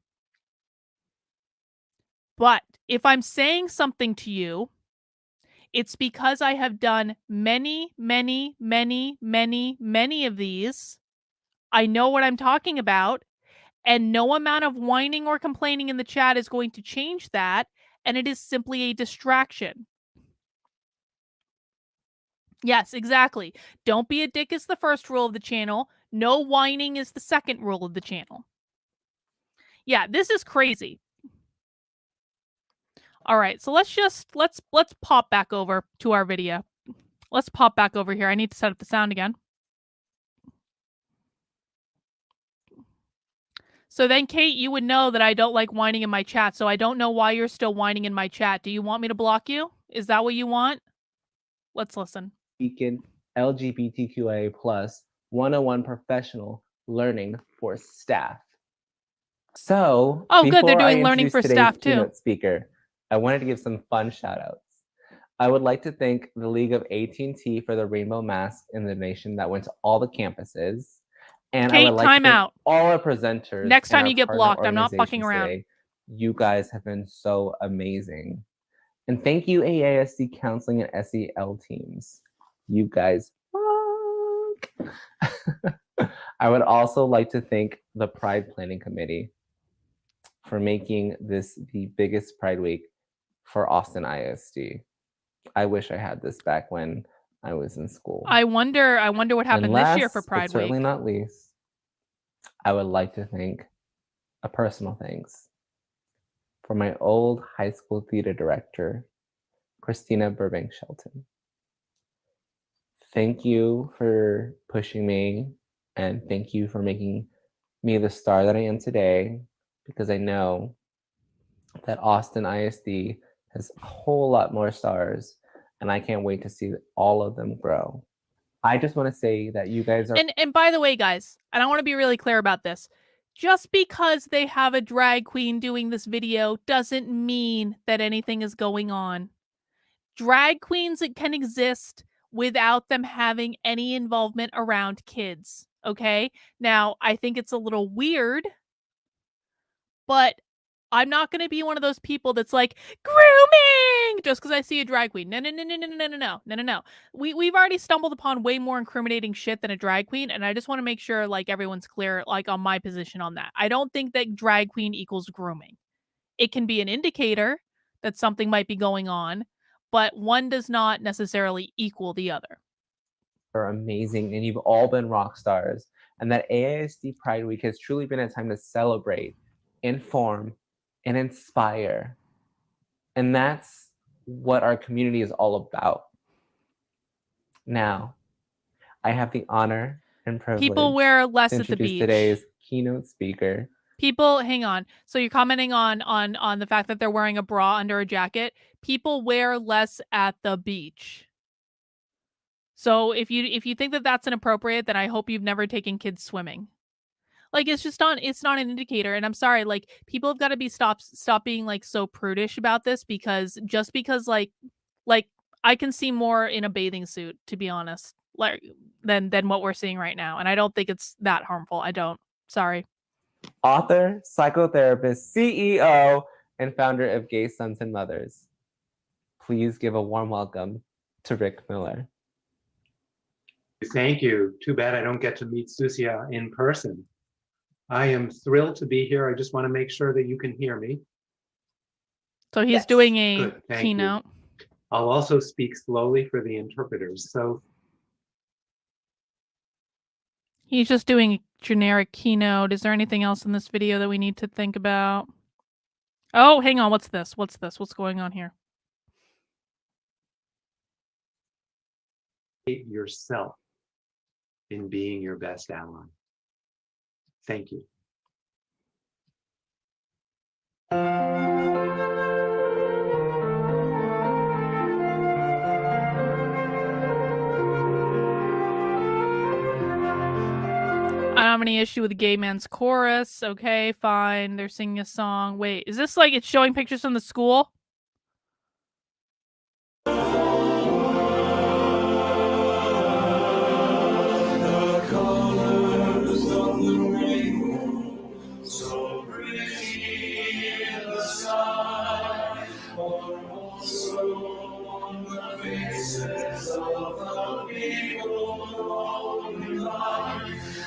But if I'm saying something to you, it's because I have done many, many, many, many, many of these. I know what I'm talking about, and no amount of whining or complaining in the chat is going to change that, and it is simply a distraction. Yes, exactly. Don't be a dick is the first rule of the channel. No whining is the second rule of the channel. Yeah, this is crazy. All right, so let's pop back over to our video. Let's pop back over here. I need to set up the sound again. So then, Kate, you would know that I don't like whining in my chat, so I don't know why you're still whining in my chat. Do you want me to block you? Is that what you want? Let's listen. Beacon LGBTQIA plus 101 professional learning for staff. So, oh, good. They're before I doing learning introduce for today's staff too. keynote speaker, I wanted to give some fun shout outs. I would like to thank the League of AT&T for the rainbow mask in the nation that went to all the campuses. And I Kate, would like time to thank out. all our presenters. Next and time our you get partner blocked, I'm not fucking organizations around. today. You guys have been so amazing. And thank you, AASD counseling and SEL teams. You guys rock. I would also like to thank the Pride Planning Committee for making this the biggest Pride Week for Austin ISD. I wish I had this back when I was in school. I wonder what happened this year for Pride Week. Certainly not least, I would like to thank a personal thanks for my old high school theater director, Christina Burbank Shelton. Thank you for pushing me, and thank you for making me the star that I am today, because I know that Austin ISD has a whole lot more stars, and I can't wait to see all of them grow. I just want to say that you guys are... And by the way, guys, and I want to be really clear about this. Just because they have a drag queen doing this video doesn't mean that anything is going on. Drag queens can exist without them having any involvement around kids, okay? Now, I think it's a little weird, but I'm not going to be one of those people that's like, grooming, just because I see a drag queen. No. We've already stumbled upon way more incriminating shit than a drag queen, and I just want to make sure, like, everyone's clear, like, on my position on that. I don't think that drag queen equals grooming. It can be an indicator that something might be going on, but one does not necessarily equal the other. Are amazing, and you've all been rock stars, and that AISD Pride Week has truly been a time to celebrate, inform, and inspire. And that's what our community is all about. Now, I have the honor and privilege people wear less to at the introduce beach. Today's keynote speaker. People, hang on. So you're commenting on the fact that they're wearing a bra under a jacket. People wear less at the beach. So if you think that that's inappropriate, then I hope you've never taken kids swimming. Like, it's not an indicator. And I'm sorry, like, people have got to be stop being like so prudish about this, because just because like I can see more in a bathing suit, to be honest, like than what we're seeing right now. And I don't think it's that harmful. I don't. Sorry. Author, psychotherapist, CEO, and founder of Gay Sons and Mothers. Please give a warm welcome to Rick Miller. Thank you. Too bad I don't get to meet Susia in person. I am thrilled to be here. I just want to make sure that you can hear me. So he's doing a Good, thank keynote. you. I'll also speak slowly for the interpreters. So he's just doing a generic keynote. Is there anything else in this video that we need to think about? Oh, hang on. What's this? What's going on here? yourself in being your best ally. Thank you. I don't have any issue with the gay man's chorus. Okay, fine. They're singing a song. Wait, is this like it's showing pictures from the school?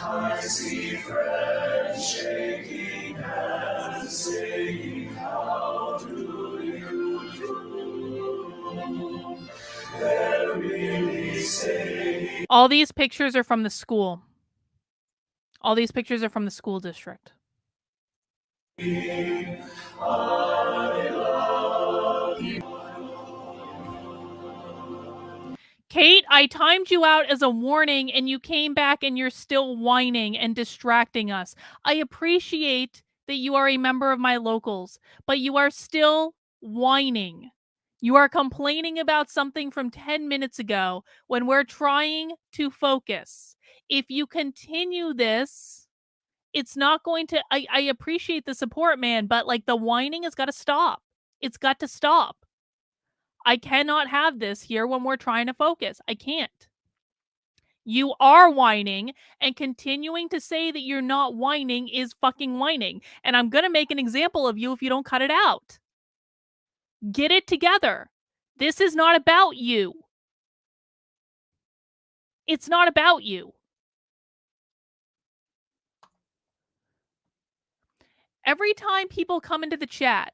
I see friends shaking hands, saying, how do you do? They're really saying... All these pictures are from the school. All these pictures are from the school district. Kate, I timed you out as a warning and you came back and you're still whining and distracting us. I appreciate that you are a member of my locals, but you are still whining. You are complaining about something from 10 minutes ago when we're trying to focus. If you continue this, it's not going to. I appreciate the support, man, but like the whining has got to stop. It's got to stop. I cannot have this here when we're trying to focus. I can't. You are whining, and continuing to say that you're not whining is fucking whining. And I'm going to make an example of you if you don't cut it out. Get it together. This is not about you. It's not about you. Every time people come into the chat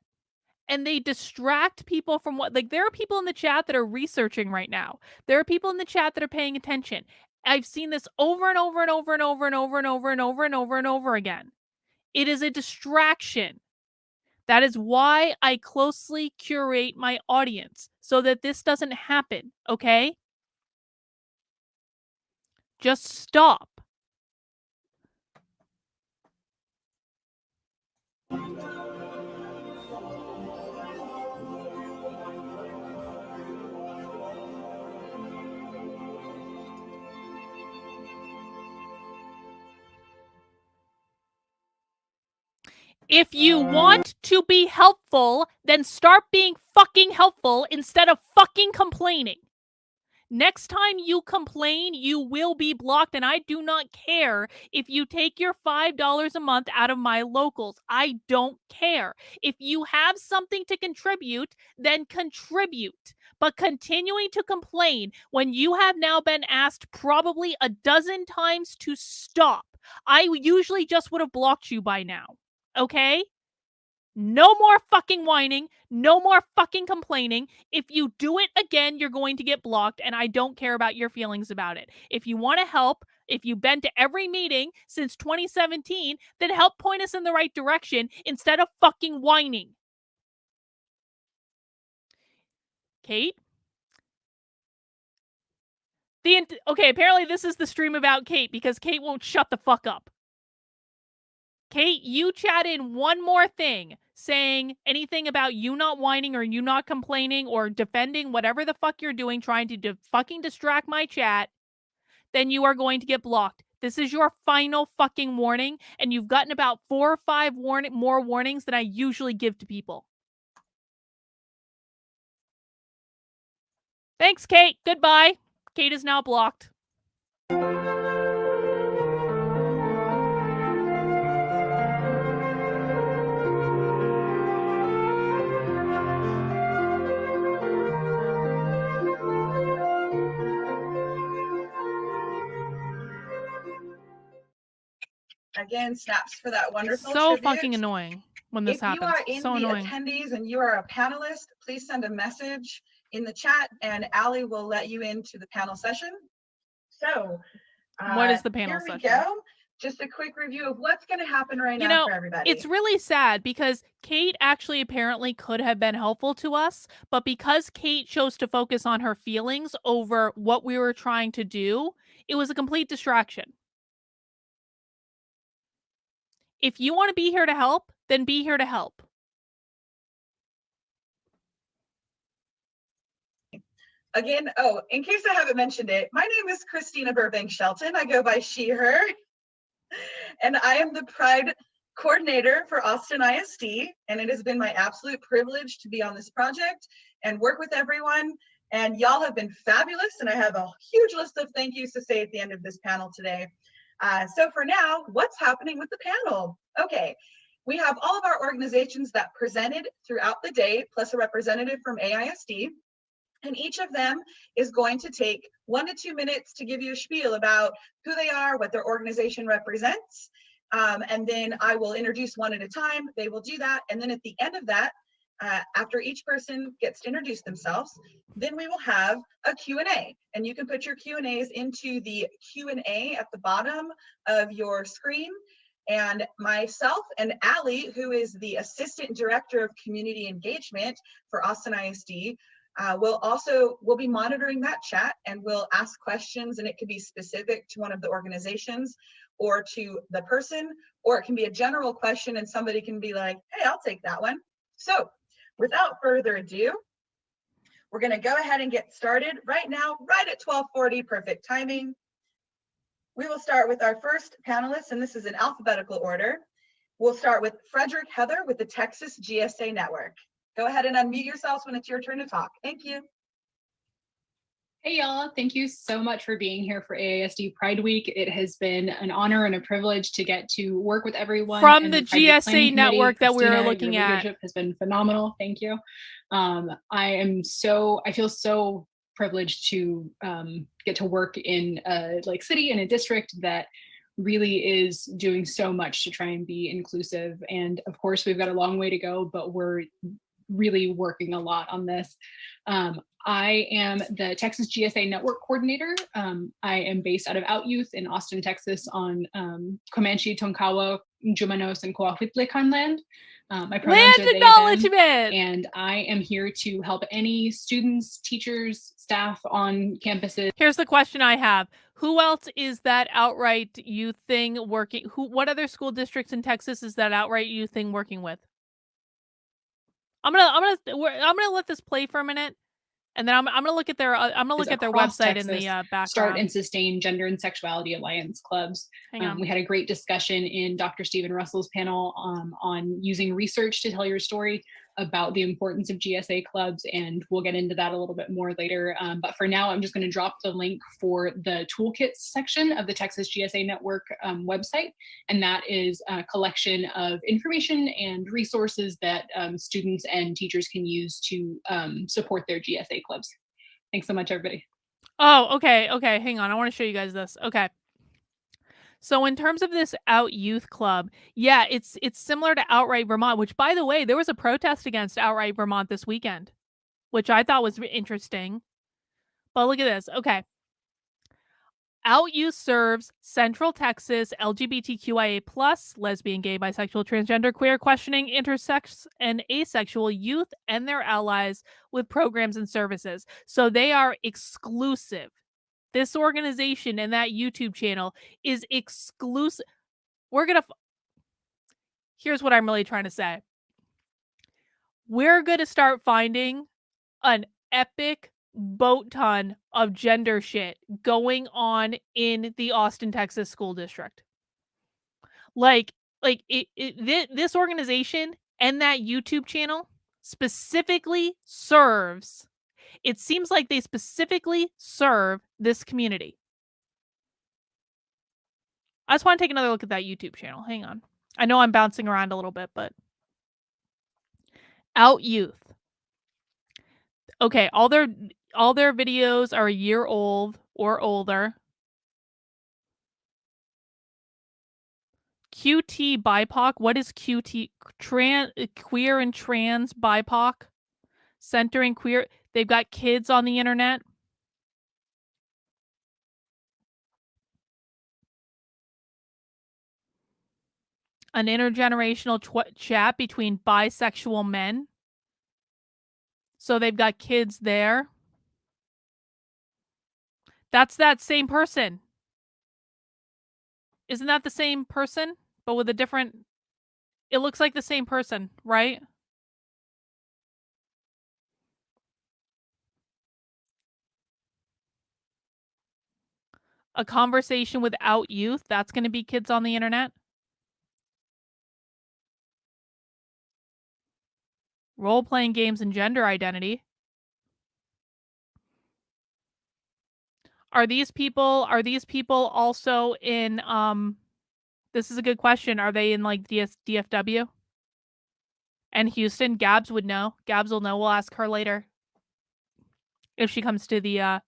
and they distract people from what, like, there are people in the chat that are researching right now. There are people in the chat that are paying attention. I've seen this over and over and over and over and over and over and over and over and over again. It is a distraction. That is why I closely curate my audience so that this doesn't happen, okay? Just stop. If you want to be helpful, then start being fucking helpful instead of fucking complaining. Next time you complain, you will be blocked, and I do not care if you take your $5 a month out of my locals. I don't care. If you have something to contribute, then contribute. But continuing to complain when you have now been asked probably a dozen times to stop, I usually just would have blocked you by now. Okay? No more fucking whining. No more fucking complaining. If you do it again, you're going to get blocked, and I don't care about your feelings about it. If you want to help, if you've been to every meeting since 2017, then help point us in the right direction instead of fucking whining. Kate? Okay, apparently this is the stream about Kate because Kate won't shut the fuck up. Kate, you chat in one more thing saying anything about you not whining or you not complaining or defending whatever the fuck you're doing, trying to fucking distract my chat, then you are going to get blocked. This is your final fucking warning, and you've gotten about 4 or 5 more warnings than I usually give to people. Thanks, Kate. Goodbye. Kate is now blocked. Again, snaps for that wonderful So tribute. fucking annoying when this happens. If you are in so the annoying. attendees and you are a panelist, please send a message in the chat and Allie will let you into the panel session. So what is the panel here session? We go. Just a quick review of what's going to happen right now for everybody. It's really sad because Kate actually apparently could have been helpful to us, but because Kate chose to focus on her feelings over what we were trying to do, it was a complete distraction. If you want to be here to help, then be here to help. Again, oh, in case I haven't mentioned it, my name is Christina Burbank Shelton. I go by she, her. And I am the Pride Coordinator for Austin ISD. And it has been my absolute privilege to be on this project and work with everyone. And y'all have been fabulous. And I have a huge list of thank yous to say at the end of this panel today. So for now, what's happening with the panel? Okay, we have all of our organizations that presented throughout the day, plus a representative from AISD. And each of them is going to take 1 to 2 minutes to give you a spiel about who they are, what their organization represents. And then I will introduce one at a time. They will do that. And then at the end of that, After each person gets to introduce themselves, then we will have a Q&A, and you can put your Q&As into the Q&A at the bottom of your screen. And myself and Allie, who is the Assistant Director of Community Engagement for Austin ISD, we'll be monitoring that chat, and we'll ask questions, and it could be specific to one of the organizations or to the person, or it can be a general question and somebody can be like, hey, I'll take that one. So without further ado, we're going to go ahead and get started right now, right at 12:40, perfect timing. We will start with our first panelist, and this is in alphabetical order. We'll start with Frederick Heather with the Texas GSA Network. Go ahead and unmute yourselves when it's your turn to talk. Thank you. Hey y'all, thank you so much for being here for AASD Pride Week. It has been an honor and a privilege to get to work with everyone. From the GSA network that we're looking your at. leadership has been phenomenal. Thank you. I feel so privileged to get to work in a city in a district that really is doing so much to try and be inclusive. And of course, we've got a long way to go, but we're really working a lot on this. I am the Texas GSA Network Coordinator. I am based out of Out Youth in Austin, Texas on Comanche, Tonkawa, Jumanos, and Coahuiltecan land. My pronouns Land are they, acknowledgement! them, and I am here to help any students, teachers, staff on campuses. Here's the question I have. Who else is that outright youth thing working? What other school districts in Texas is that outright youth thing working with? I'm gonna let this play for a minute, and then I'm gonna look at their website Texas, in the background. Start and sustain Gender and Sexuality Alliance clubs. Hang on. We had a great discussion in Dr. Stephen Russell's panel on using research to tell your story about the importance of GSA clubs, and we'll get into that a little bit more later. But for now, I'm just going to drop the link for the toolkits section of the Texas GSA Network website, and that is a collection of information and resources that students and teachers can use to support their GSA clubs. Thanks so much, everybody. Oh, okay, hang on. I want to show you guys this. Okay. So in terms of this Out Youth Club, yeah, it's similar to Outright Vermont, which, by the way, there was a protest against Outright Vermont this weekend, which I thought was interesting. But look at this. Okay. Out Youth serves Central Texas LGBTQIA+, lesbian, gay, bisexual, transgender, queer, questioning, intersex, and asexual youth and their allies with programs and services. So they are exclusive. This organization and that YouTube channel is exclusive. Here's what I'm really trying to say. We're going to start finding an epic boat ton of gender shit going on in the Austin, Texas school district. This organization and that YouTube channel specifically serves. It seems like they specifically serve this community. I just want to take another look at that YouTube channel. Hang on. I know I'm bouncing around a little bit, but Out Youth. Okay, all their videos are a year old or older. QT BIPOC. What is QT? Queer and trans BIPOC. Centering queer. They've got kids on the internet. An intergenerational chat between bisexual men. So they've got kids there. That's that same person. Isn't that the same person, but with a different... It looks like the same person, right? A conversation with Out Youth. That's going to be kids on the internet. Role-playing games and gender identity. Are these people also in this is a good question. Are they in like DFW? And Houston? Gabs would know. Gabs will know. We'll ask her later. If she comes to the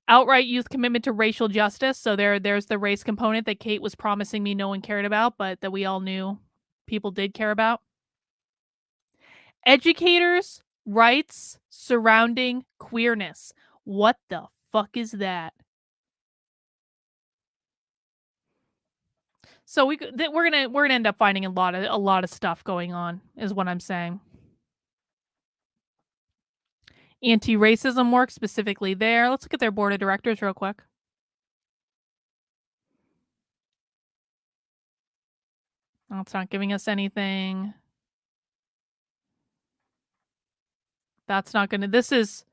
Outright Youth Commitment to Racial Justice. So there's the race component that Kate was promising me no one cared about, but that we all knew people did care about. Educators' rights surrounding queerness. What the fuck is that? So we're gonna end up finding a lot of stuff going on, is what I'm saying. Anti-racism work specifically there. Let's look at their board of directors real quick. Oh, it's not giving us anything. That's not gonna. This is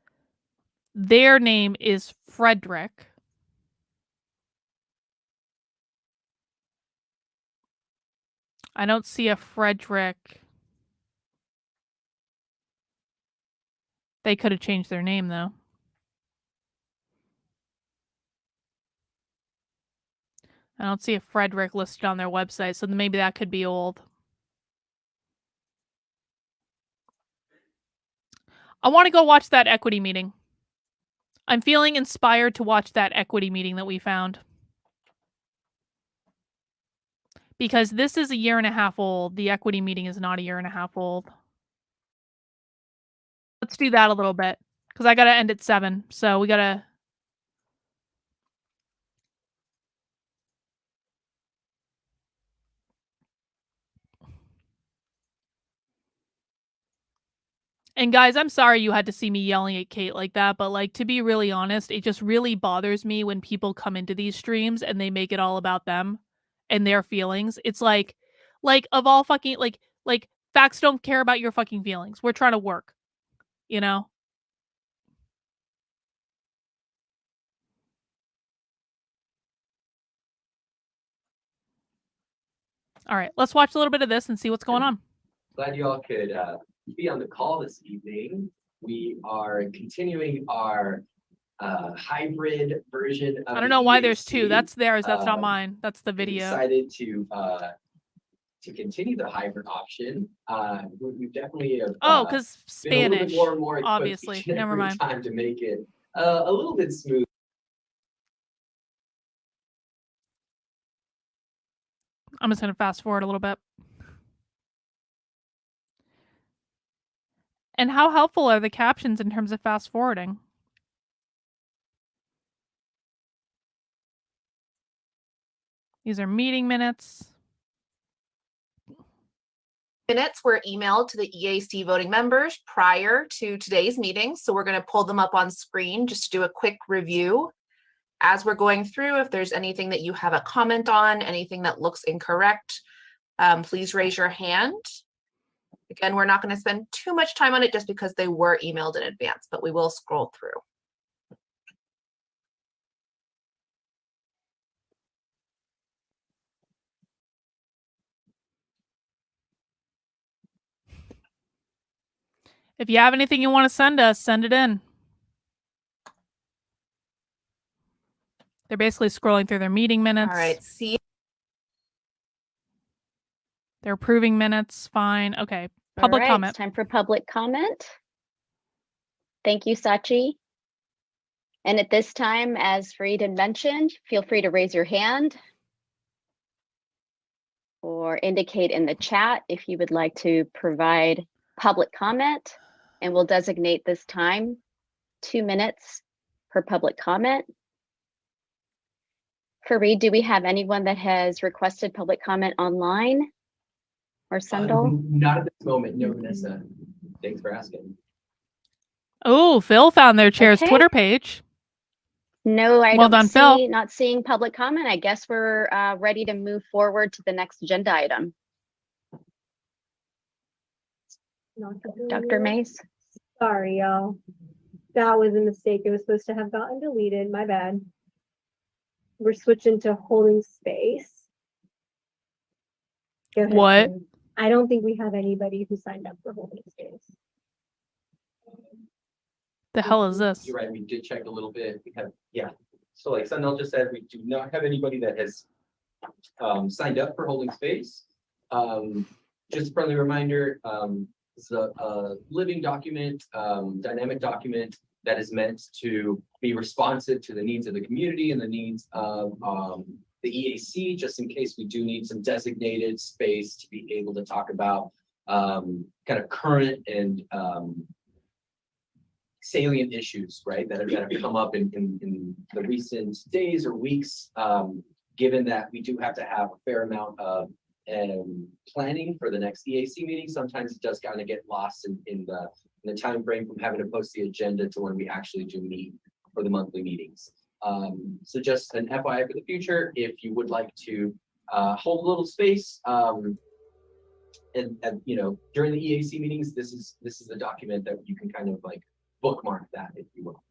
their name is Frederick. I don't see a Frederick. They could have changed their name though. I don't see a Frederick listed on their website, so maybe that could be old. I want to go watch that equity meeting. I'm feeling inspired to watch that equity meeting that we found. Because this is a year and a half old. The equity meeting is not a year and a half old. Let's do that a little bit. Because I got to end at 7. So we got to... And guys, I'm sorry you had to see me yelling at Kate like that, but like, to be really honest, it just really bothers me when people come into these streams and they make it all about them and their feelings. It's like of all fucking, like facts don't care about your fucking feelings. We're trying to work, you know? All right, let's watch a little bit of this and see what's going on. Glad you all could be on the call this evening. We are continuing our hybrid version of I don't know why there's EAC. 2. That's theirs. That's not mine. That's the video. Excited to continue the hybrid option. We've definitely because been a little Spanish, bit more and more equipped obviously. each and Never every mind. time to make it a little bit smooth. I'm just going to fast forward a little bit. And how helpful are the captions in terms of fast forwarding? These are meeting minutes. Minutes were emailed to the EAC voting members prior to today's meeting. So we're going to pull them up on screen just to do a quick review. As we're going through, if there's anything that you have a comment on, anything that looks incorrect, please raise your hand. Again, we're not going to spend too much time on it just because they were emailed in advance, but we will scroll through. If you have anything you want to send us, send it in. They're basically scrolling through their meeting minutes. All right, see. They're approving minutes. Fine. Okay. Public comment. It's time for public comment. Thank you, Sachi. And at this time, as Fareed mentioned, feel free to raise your hand or indicate in the chat if you would like to provide public comment, and we'll designate this time 2 minutes per public comment. Fareed, do we have anyone that has requested public comment online? Or Sundal? Not at this moment, no, Vanessa. Thanks for asking. Oh, Phil found their chair's Okay. Twitter page. No, I Well don't done, see, Phil. not seeing public comment. I guess we're ready to move forward to the next agenda item. Dr. Mays? Sorry, y'all. That was a mistake. It was supposed to have gotten deleted. My bad. We're switching to holding space. Go ahead, What? Sam. I don't think we have anybody who signed up for holding space. The hell is this? You're right, we did check a little bit. We have, yeah. So like Sundal just said, we do not have anybody that has signed up for holding space. Just a friendly reminder, it's a living document, dynamic document that is meant to be responsive to the needs of the community and the needs of the EAC, just in case we do need some designated space to be able to talk about kind of current and salient issues, right, that have come up in the recent days or weeks, given that we do have to have a fair amount of planning for the next EAC meeting. Sometimes it does kind of get lost in the time frame from having to post the agenda to when we actually do meet for the monthly meetings. So just an FYI for the future, if you would like to hold a little space, and you know, during the EAC meetings, this is the document that you can kind of like bookmark that, if you will.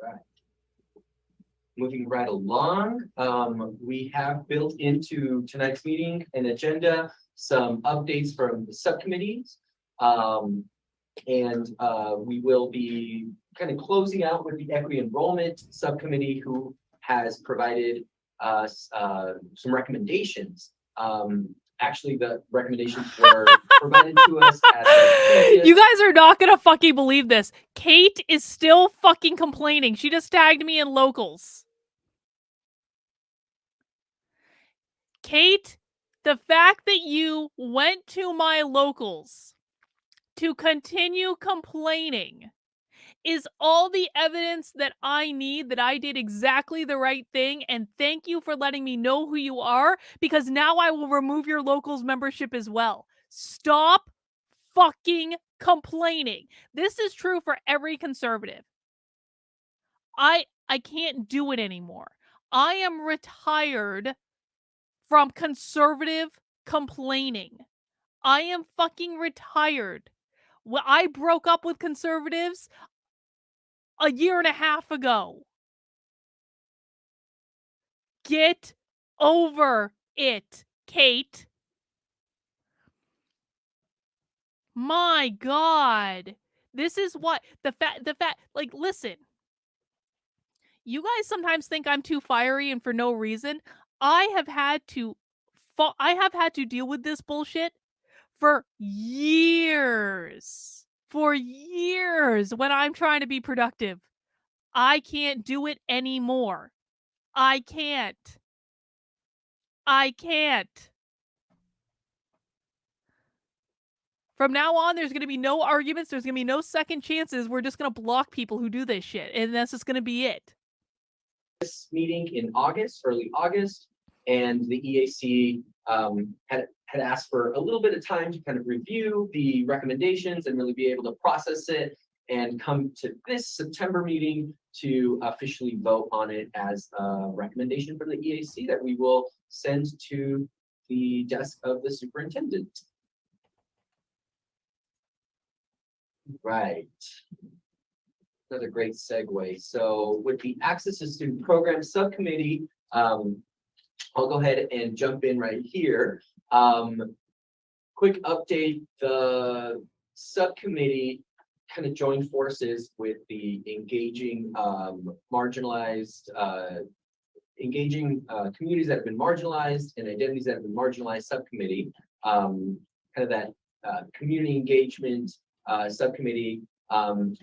Right. Moving right along, we have built into tonight's meeting an agenda, some updates from the subcommittees, and we will be kind of closing out with the equity enrollment subcommittee, who has provided us some recommendations. Actually, the recommendations were provided to us at the previous... You guys are not gonna fucking believe this. Kate is still fucking complaining. She just tagged me in locals. Kate, the fact that you went to my locals to continue complaining is all the evidence that I need that I did exactly the right thing, and thank you for letting me know who you are, because now I will remove your locals membership as well. Stop fucking complaining. This is true for every conservative. I can't do it anymore. I am retired from conservative complaining. I am fucking retired. Well, I broke up with conservatives a year and a half ago. Get over it, Kate. My God. This is what the fact, like, listen. You guys sometimes think I'm too fiery and for no reason. I have had to deal with this bullshit for years. For years when I'm trying to be productive. I can't do it anymore. I can't. From now on, there's going to be no arguments. There's going to be no second chances. We're just going to block people who do this shit. And that's just going to be it. This meeting in August, early August, and the EAC had asked for a little bit of time to kind of review the recommendations and really be able to process it and come to this September meeting to officially vote on it as a recommendation from the EAC that we will send to the desk of the superintendent. Right. Another great segue. So with the Access to Student Program Subcommittee, I'll go ahead and jump in right here. Quick update, the subcommittee kind of joined forces with the engaging communities that have been marginalized and identities that have been marginalized subcommittee, kind of that community engagement subcommittee. And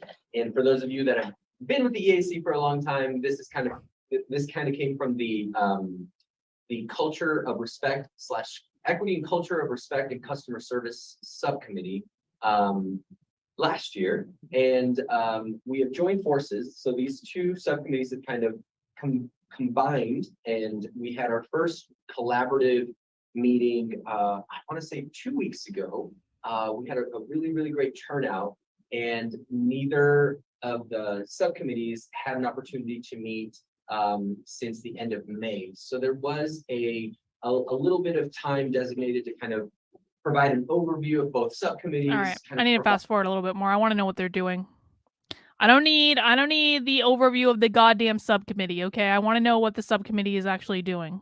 for those of you that have been with the EAC for a long time, this kind of came from the culture of respect / equity and culture of respect and customer service subcommittee last year. And we have joined forces. So these two subcommittees have kind of combined, and we had our first collaborative meeting, I want to say 2 weeks ago. We had a really, really great turnout, and neither of the subcommittees had an opportunity to meet since the end of May. So there was a little bit of time designated to kind of provide an overview of both subcommittees. All right, I need to fast forward a little bit more. I want to know what they're doing. I don't need the overview of the goddamn subcommittee, okay? I want to know what the subcommittee is actually doing.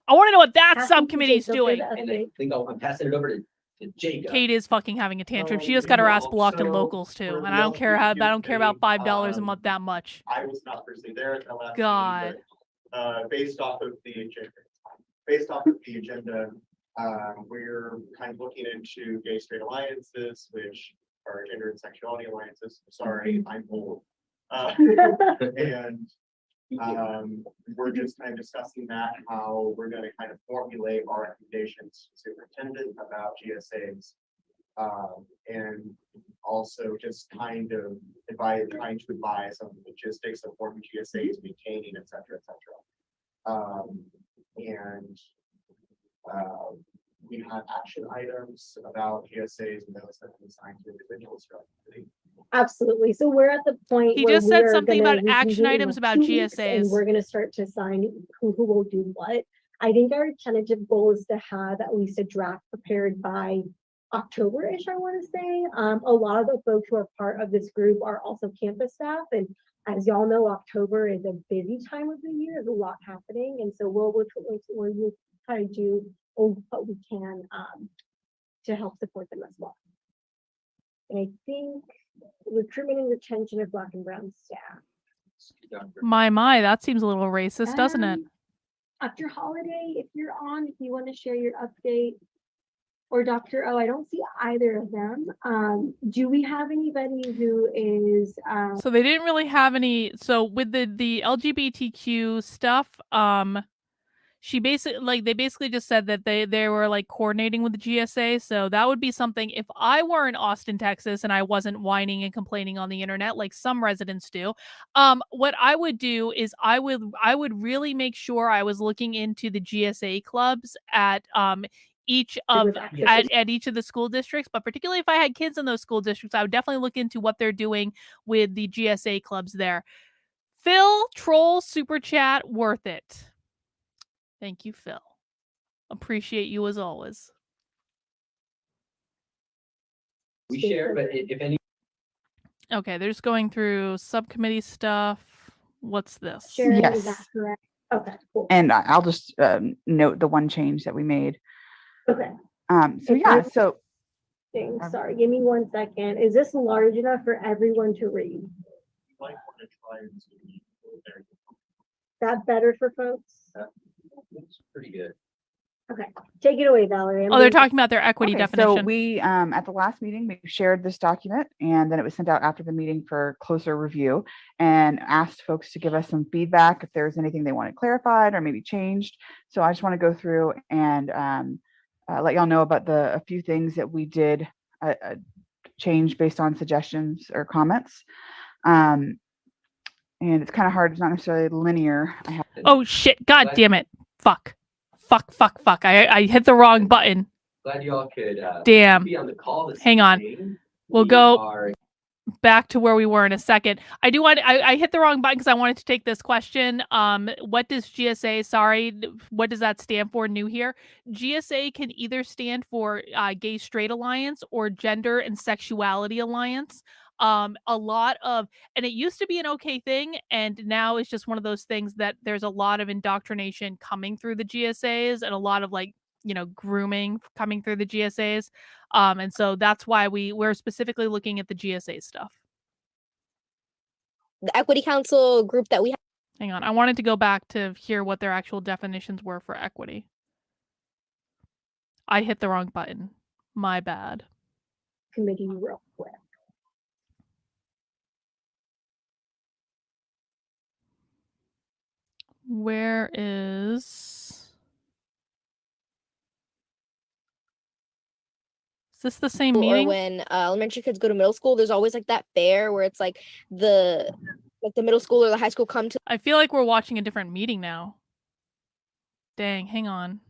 I want to know what that subcommittee is doing. And I think I'm passing it over to Jacob. Kate is fucking having a tantrum. She just got her ass blocked in locals too, and I don't care about $5 a month that much. I was not personally there at the last God. meeting, but based off of the agenda, we're kind of looking into gay straight alliances, which are gender and sexuality alliances. Sorry, I'm old. And We're just kind of discussing that, how we're going to kind of formulate our recommendations to superintendent about GSAs. And also just kind of trying to advise on the logistics of forming GSAs, maintaining, et cetera, et cetera. We have action items about GSAs and those that are assigned to individuals throughout the city. Absolutely. So we're at the point He where just we said are something gonna about action reconvene in, items like, about 2 weeks, and GSAs. we're gonna start to assign who will do what. I think our tentative goal is to have at least a draft prepared by October-ish, I want to say. A lot of the folks who are part of this group are also campus staff, and as y'all know, October is a busy time of the year. There's a lot happening, and so we'll try to do what we can to help support them as well. And I think recruitment and retention of Black and Brown staff. My, that seems a little racist, doesn't it? Dr. Holiday, if you're on, if you want to share your update, or Dr. O, I don't see either of them. Do we have anybody who is So they didn't really have any. So with the LGBTQ stuff, they basically just said that they were like coordinating with the GSA. So that would be something if I were in Austin, Texas, and I wasn't whining and complaining on the internet like some residents do. What I would do is I would really make sure I was looking into the GSA clubs at each of at each of the school districts, but particularly if I had kids in those school districts, I would definitely look into what they're doing with the GSA clubs there. Phil, troll super chat, worth it. Thank you, Phil. Appreciate you as always. We share, but if any. Okay, they're just going through subcommittee stuff. What's this? Sharon, Yes. is that correct? Okay, cool. And I'll just note the one change that we made. Okay. So If yeah, you're- so Sorry, give me 1 second. Is this large enough for everyone to read? Might want to try and see there. That better for folks? It's pretty good. Okay, take it away, Valerie. Oh, they're talking about their equity okay, definition. so we at the last meeting we shared this document, and then it was sent out after the meeting for closer review, and asked folks to give us some feedback if there's anything they wanted clarified or maybe changed. So I just want to go through and let y'all know about a few things that we did change based on suggestions or comments. And it's kind of hard. It's not necessarily linear. Oh shit! God damn it! Fuck! I hit the wrong button. Glad you all could Damn. be on the call this Hang on. evening. We'll We go are- back to where we were in a second. I hit the wrong button because I wanted to take this question. What does GSA, what does that stand for? New here. GSA can either stand for Gay Straight Alliance or Gender and Sexuality Alliance. And it used to be an okay thing, and now it's just one of those things that there's a lot of indoctrination coming through the GSAs and a lot of grooming coming through the GSAs. And so that's why we're specifically looking at the GSA stuff. The Equity Council group that we have. Hang on. I wanted to go back to hear what their actual definitions were for equity. I hit the wrong button. My bad. Committee real quick. Where is this the same meeting? Or when elementary kids go to middle school, there's always like that fair where it's like the middle school or the high school come to. I feel like we're watching a different meeting now. Dang, hang on.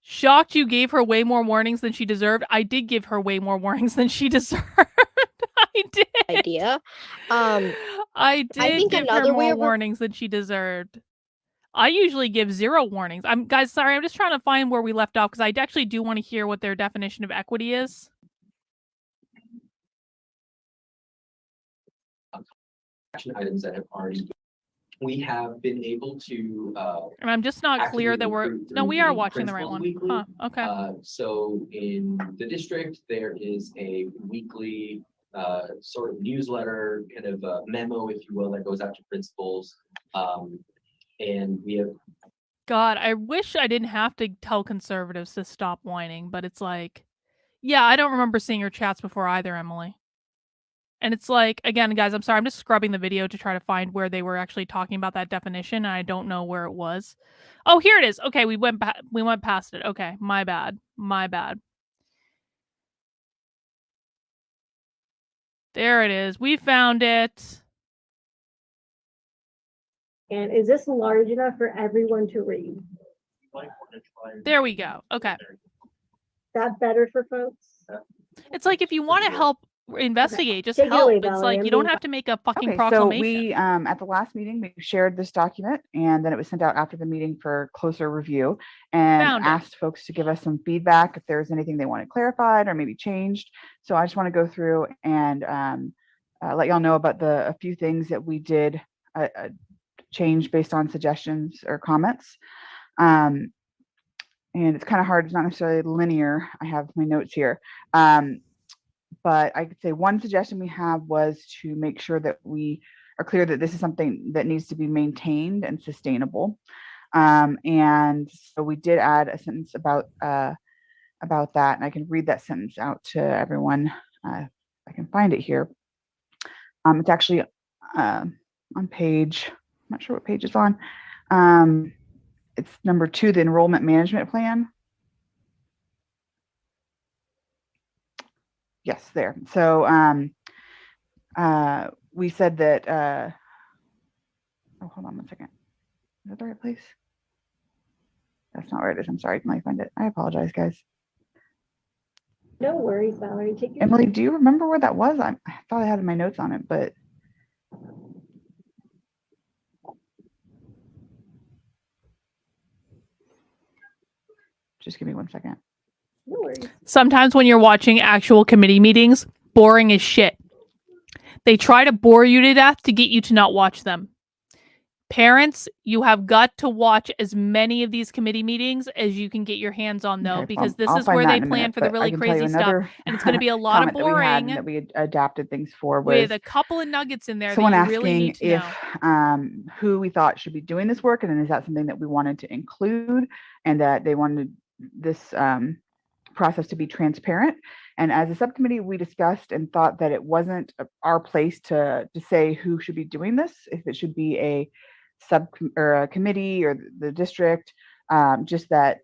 Shocked you gave her way more warnings than she deserved. I did give her way more warnings than she deserved. I did. Idea. I did give her more warnings than she deserved. I usually give 0 warnings. I'm just trying to find where we left off because I actually do want to hear what their definition of equity is. Action items that have already. We have been able to. And I'm just not clear that we are watching the right one. Weekly. Huh, okay. So in the district, there is a weekly sort of newsletter, kind of a memo, if you will, that goes out to principals. And we have. God, I wish I didn't have to tell conservatives to stop whining, but it's like, yeah, I don't remember seeing your chats before either, Emily. And it's like, again, guys, I'm sorry, I'm just scrubbing the video to try to find where they were actually talking about that definition, and I don't know where it was. Oh, here it is. Okay, we went past it. Okay, my bad. My bad. There it is. We found it. And is this large enough for everyone to read? There we go. Okay. That better for folks? It's like if you want to help investigate, just Take it help. away, It's Valerie. like I'm you don't being have to make a fucking Okay, so proclamation. we, at the last meeting, we shared this document and then it was sent out after the meeting for closer review and Found it. asked folks to give us some feedback if there's anything they wanted clarified or maybe changed. So I just want to go through and let y'all know about a few things that we did change based on suggestions or comments. And it's kind of hard, it's not necessarily linear. I have my notes here. But I could say one suggestion we have was to make sure that we are clear that this is something that needs to be maintained and sustainable. And so we did add a sentence about that, and I can read that sentence out to everyone. I can find it here. It's actually on page, I'm not sure what page it's on. It's number 2, the enrollment management plan. Yes, there. So we said that, oh, hold on one second. Is that the right place? That's not where it is. I'm sorry. Can I find it? I apologize, guys. No worries, Valerie. Take your Emily, time. do you remember where that was? I thought I had my notes on it, but. Just give me 1 second. No worries. Sometimes when you're watching actual committee meetings, boring as shit. They try to bore you to death to get you to not watch them. Parents, you have got to watch as many of these committee meetings as you can get your hands on, though, Okay, because well, this I'll is find where that they in a plan minute, for the but I really can tell you crazy stuff. another And it's going to be a lot of comment that we had boring and that we adapted things for was with a couple of nuggets in there that someone you really asking need to if know. who we thought should be doing this work, and then is that something that we wanted to include, and that they wanted this process to be transparent. And as a subcommittee, we discussed and thought that it wasn't our place to say who should be doing this, if it should be a committee or the district, just that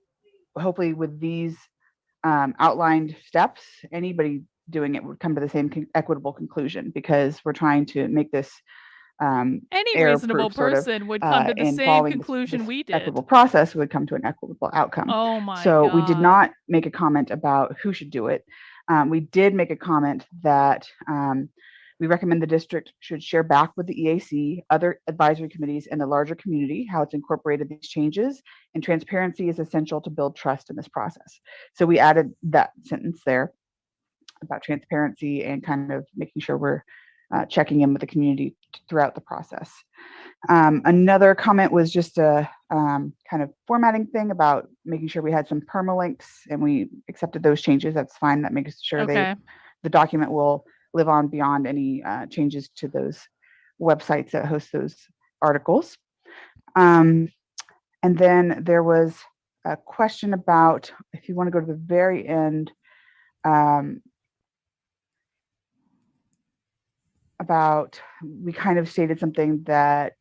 hopefully with these outlined steps, anybody doing it would come to the same equitable conclusion, because we're trying to make this Any reasonable person would come to the and same following conclusion this we did. equitable process would come to an equitable outcome. Oh my So God. we did not make a comment about who should do it. We did make a comment that we recommend the district should share back with the EAC, other advisory committees, and the larger community how it's incorporated these changes, and transparency is essential to build trust in this process. So we added that sentence there about transparency and kind of making sure we're checking in with the community throughout the process. Another comment was just a kind of formatting thing about making sure we had some permalinks, and we accepted those changes. That's fine. That makes sure Okay. the document will live on beyond any changes to those websites that host those articles. And then there was a question about, if you want to go to the very end, about, we kind of stated something that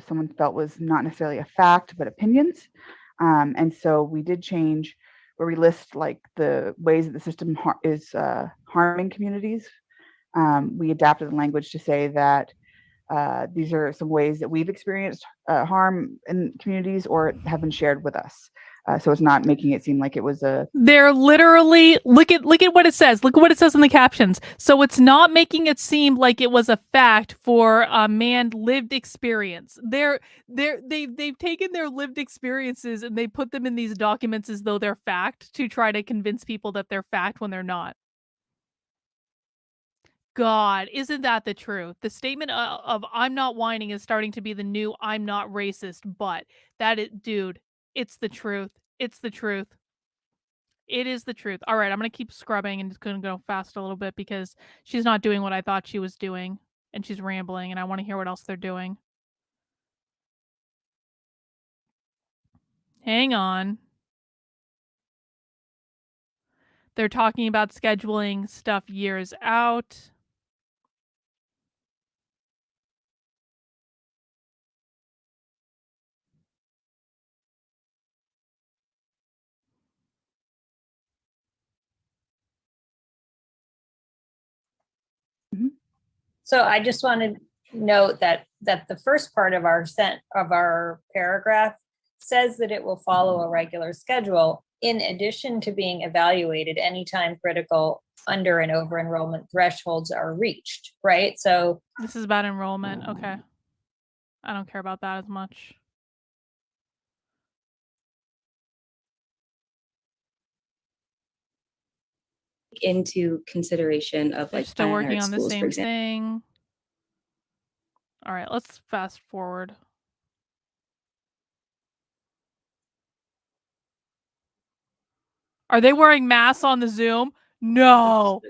someone felt was not necessarily a fact, but opinions. And so we did change where we list like the ways that the system is harming communities. We adapted the language to say that these are some ways that we've experienced harm in communities or have been shared with us. So it's not making it seem like it was a. They're literally, look at what it says. Look at what it says in the captions. So it's not making it seem like it was a fact for a man lived experience. They've taken their lived experiences and they put them in these documents as though they're fact to try to convince people that they're fact when they're not. God, isn't that the truth? The statement of I'm not whining is starting to be the new I'm not racist, but dude, it's the truth. It's the truth. It is the truth. All right, I'm going to keep scrubbing and just going to go fast a little bit because she's not doing what I thought she was doing, and she's rambling, and I want to hear what else they're doing. Hang on. They're talking about scheduling stuff years out. So I just wanted to note that the first part of our paragraph says that it will follow a regular schedule in addition to being evaluated anytime critical under and over enrollment thresholds are reached, right? So This is about enrollment. Okay. I don't care about that as much. Into consideration of They're like still fine working arts on the schools, for same example. thing. All right, let's fast forward. Are they wearing masks on the Zoom? No.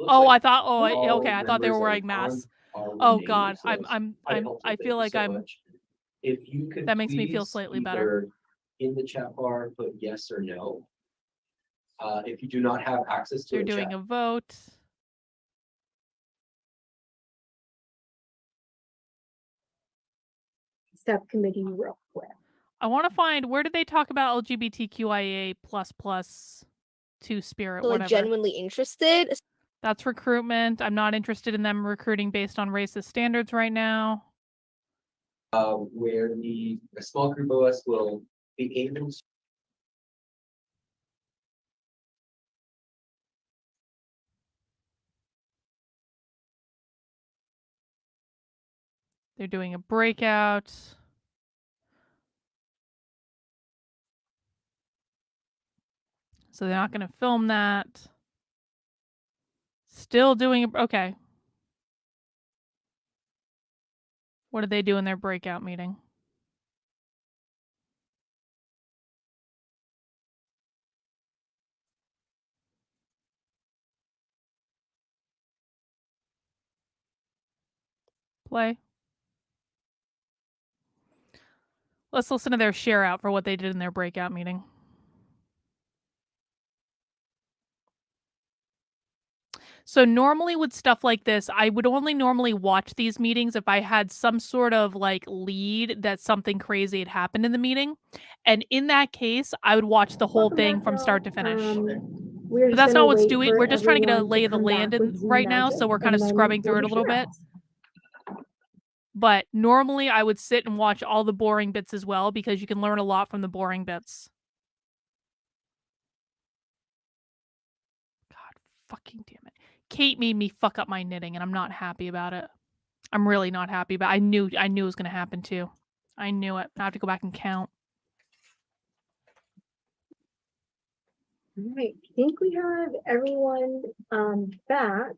Oh, I thought. Oh, okay. I thought they were wearing masks. Oh God, I feel like I'm. If you could That makes me feel please slightly better. either in the chat bar, put yes or no. If you do not have access to They're a doing chat. a vote. Subcommittee real quick. I want to find, where did they talk about LGBTQIA ++2 spirit, So, like, whatever. genuinely interested. That's recruitment. I'm not interested in them recruiting based on racist standards right now. Where a small group of us will be able to. They're doing a breakout. So they're not going to film that. Still doing okay. What did they do in their breakout meeting? Play. Let's listen to their share out for what they did in their breakout meeting. So normally with stuff like this, I would only normally watch these meetings if I had some sort of like lead that something crazy had happened in the meeting. And in that case, I would watch the whole thing from start to finish. But that's not what's doing. We're just trying to get a lay of the land in right now, so we're kind of scrubbing through it a little bit. But normally I would sit and watch all the boring bits as well, because you can learn a lot from the boring bits. God fucking damn it. Kate made me fuck up my knitting, and I'm not happy about it. I'm really not happy, but I knew it was going to happen too. I knew it. I have to go back and count. All right, I think we have everyone back.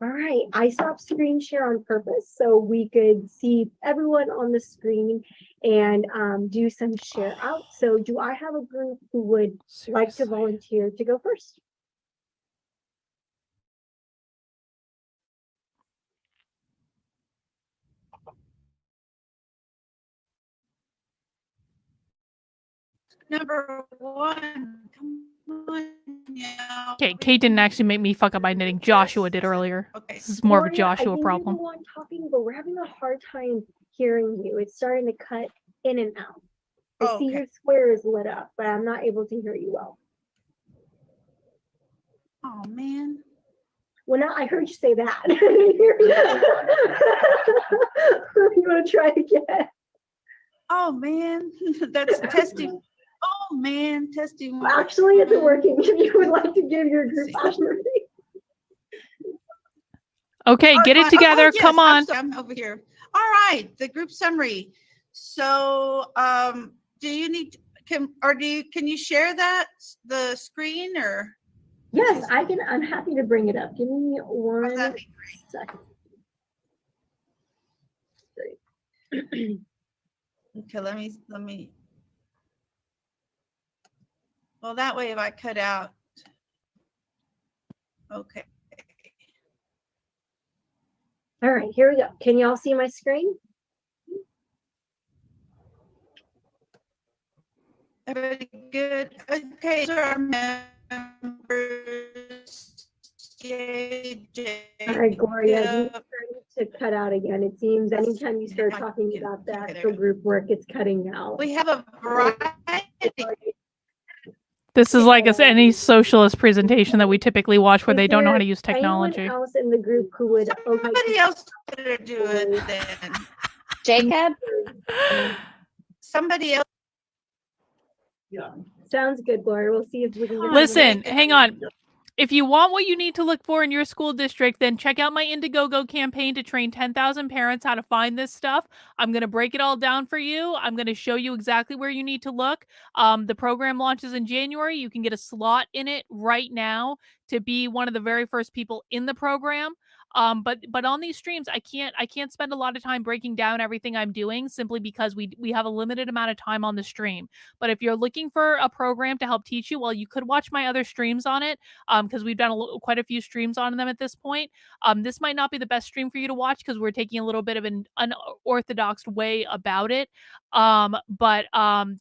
All right, I stopped screen share on purpose so we could see everyone on the screen and do some share out. So do I have a group who would like to volunteer to go first? Number one, come on now. Okay, Kate didn't actually make me fuck up my knitting. Joshua did earlier. Okay. This is more of a Gloria, I Joshua think problem. you're the one talking, but we're having a hard time hearing you. It's starting to cut in and out. I see your square is lit up, but I'm not able to hear you well. Oh man. Well, now I heard you say that. You want to try again? Oh man, that's testing. Oh man, testing. Well, actually, it's working. If you would like to give your group summary. Okay, get it together. Yes, Come on. I'm over here. All right, the group summary. So, do you need can you share the screen or? Yes, I can. I'm happy to bring it up. Give me one second. Great. Okay, let me. Well, that way if I cut out. Okay. All right, here we go. Can y'all see my screen? Everybody good? Okay, so our members. All right, Gloria, you started to cut out again. It seems anytime you start talking about the actual group work, it's cutting out. We have a variety. This is like any socialist presentation that we typically watch where they don't know how to use technology. Anyone else in the group who would Somebody else better do it then. Jacob? Somebody else. Yeah. Sounds good, Gloria. We'll see if we can get. Listen, hang on. If you want what you need to look for in your school district, then check out my Indiegogo campaign to train 10,000 parents how to find this stuff. I'm going to break it all down for you. I'm going to show you exactly where you need to look. The program launches in January. You can get a slot in it right now to be one of the very first people in the program. But on these streams, I can't spend a lot of time breaking down everything I'm doing simply because we have a limited amount of time on the stream. But if you're looking for a program to help teach you, well, you could watch my other streams on it. Because we've done quite a few streams on them at this point. This might not be the best stream for you to watch because we're taking a little bit of an unorthodox way about it. But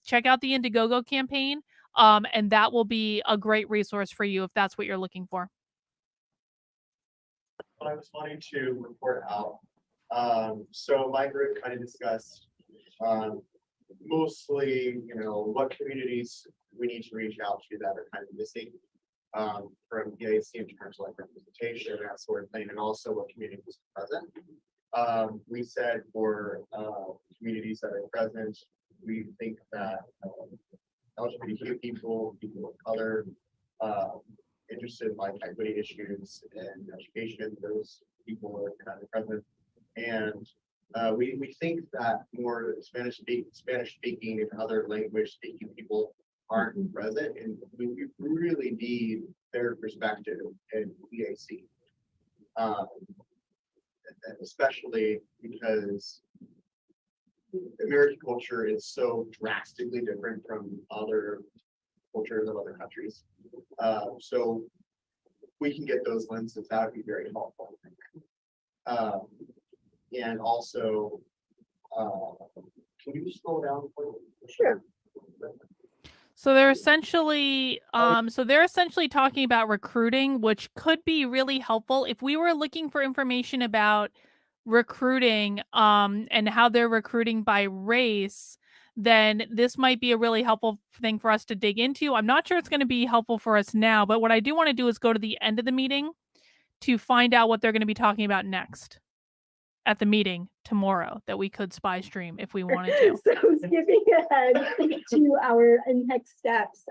check out the Indiegogo campaign, and that will be a great resource for you if that's what you're looking for. What I was wanting to report out. So my group kind of discussed mostly, what communities we need to reach out to that are kind of missing from EAC in terms of like representation, that sort of thing, and also what communities are present. We said for communities that are present, we think that LGBTQ people, people of color, interested in like equity issues and education, those people are kind of present. And we think that more Spanish speaking and other language speaking people aren't present, and we really need their perspective in EAC, especially because American culture is so drastically different from other cultures of other countries. So we can get those lenses, that would be very helpful. And also, can you slow down for me? Sure. So they're essentially talking about recruiting, which could be really helpful if we were looking for information about recruiting and how they're recruiting by race. Then this might be a really helpful thing for us to dig into. I'm not sure it's going to be helpful for us now, but what I do want to do is go to the end of the meeting to find out what they're going to be talking about next at the meeting tomorrow that we could spy stream if we wanted to. So skipping ahead to our next steps.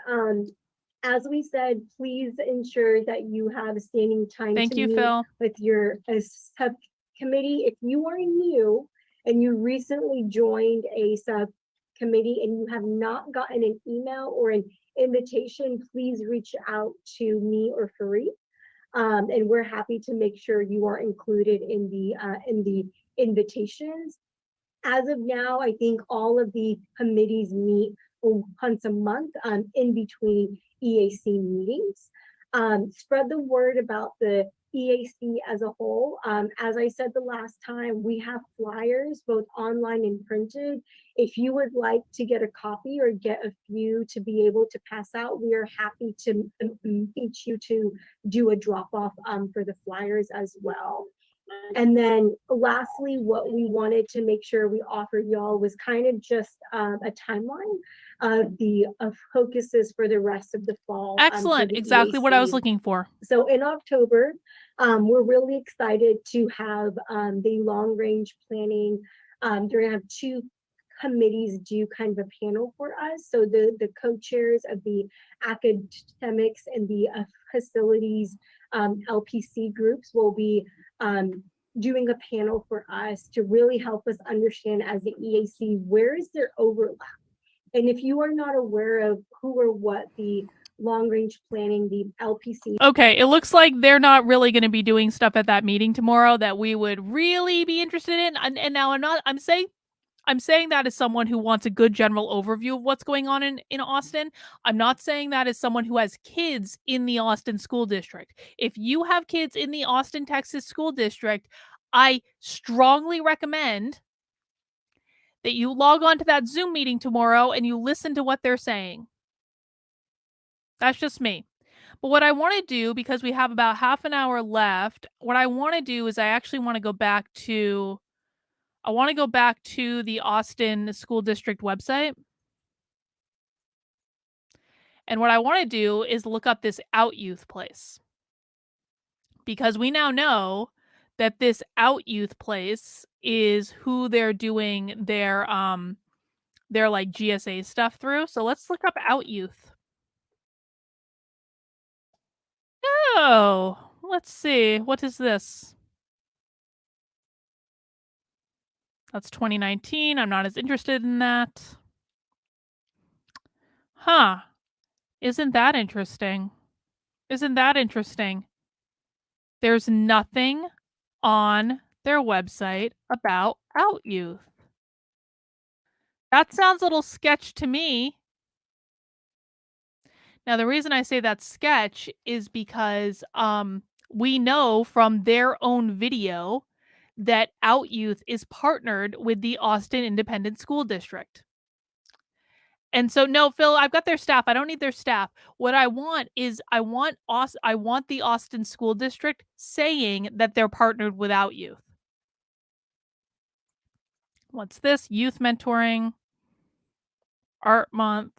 As we said, please ensure that you have standing time Thank to you, meet Phil. with your subcommittee. If you are new and you recently joined a subcommittee and you have not gotten an email or an invitation, please reach out to me or Fareed. And we're happy to make sure you are included in the invitations. As of now, I think all of the committees meet once a month in between EAC meetings. Spread the word about the EAC as a whole. As I said the last time, we have flyers, both online and printed. If you would like to get a copy or get a few to be able to pass out, we are happy to teach you to do a drop off for the flyers as well. And then lastly, what we wanted to make sure we offered y'all was kind of just a timeline of the focuses for the rest of the fall. Excellent. Exactly what I was looking for. So in October, we're really excited to have the long range planning. They're gonna have two committees do kind of a panel for us. So the co-chairs of the academics and the facilities LPC groups will be doing a panel for us to really help us understand as the EAC, where is there overlap? And if you are not aware of who or what the long range planning, the LPC. Okay, it looks like they're not really going to be doing stuff at that meeting tomorrow that we would really be interested in. And now I'm saying that as someone who wants a good general overview of what's going on in Austin. I'm not saying that as someone who has kids in the Austin school district. If you have kids in the Austin, Texas school district, I strongly recommend that you log on to that Zoom meeting tomorrow and you listen to what they're saying. That's just me. But what I want to do, because we have about half an hour left, what I want to do is I actually want to go back to the Austin School District website. And what I want to do is look up this Out Youth place. Because we now know that this Out Youth place is who they're doing their like GSA stuff through. So let's look up Out Youth. Oh, let's see. What is this? That's 2019. I'm not as interested in that. Huh. Isn't that interesting? Isn't that interesting? There's nothing on their website about Out Youth. That sounds a little sketch to me. Now, the reason I say that's sketch is because we know from their own video that Out Youth is partnered with the Austin Independent School District. And so, no, Phil, I've got their staff. I don't need their staff. What I want is I want the Austin School District saying that they're partnered with Out Youth. What's this? Youth mentoring, art month.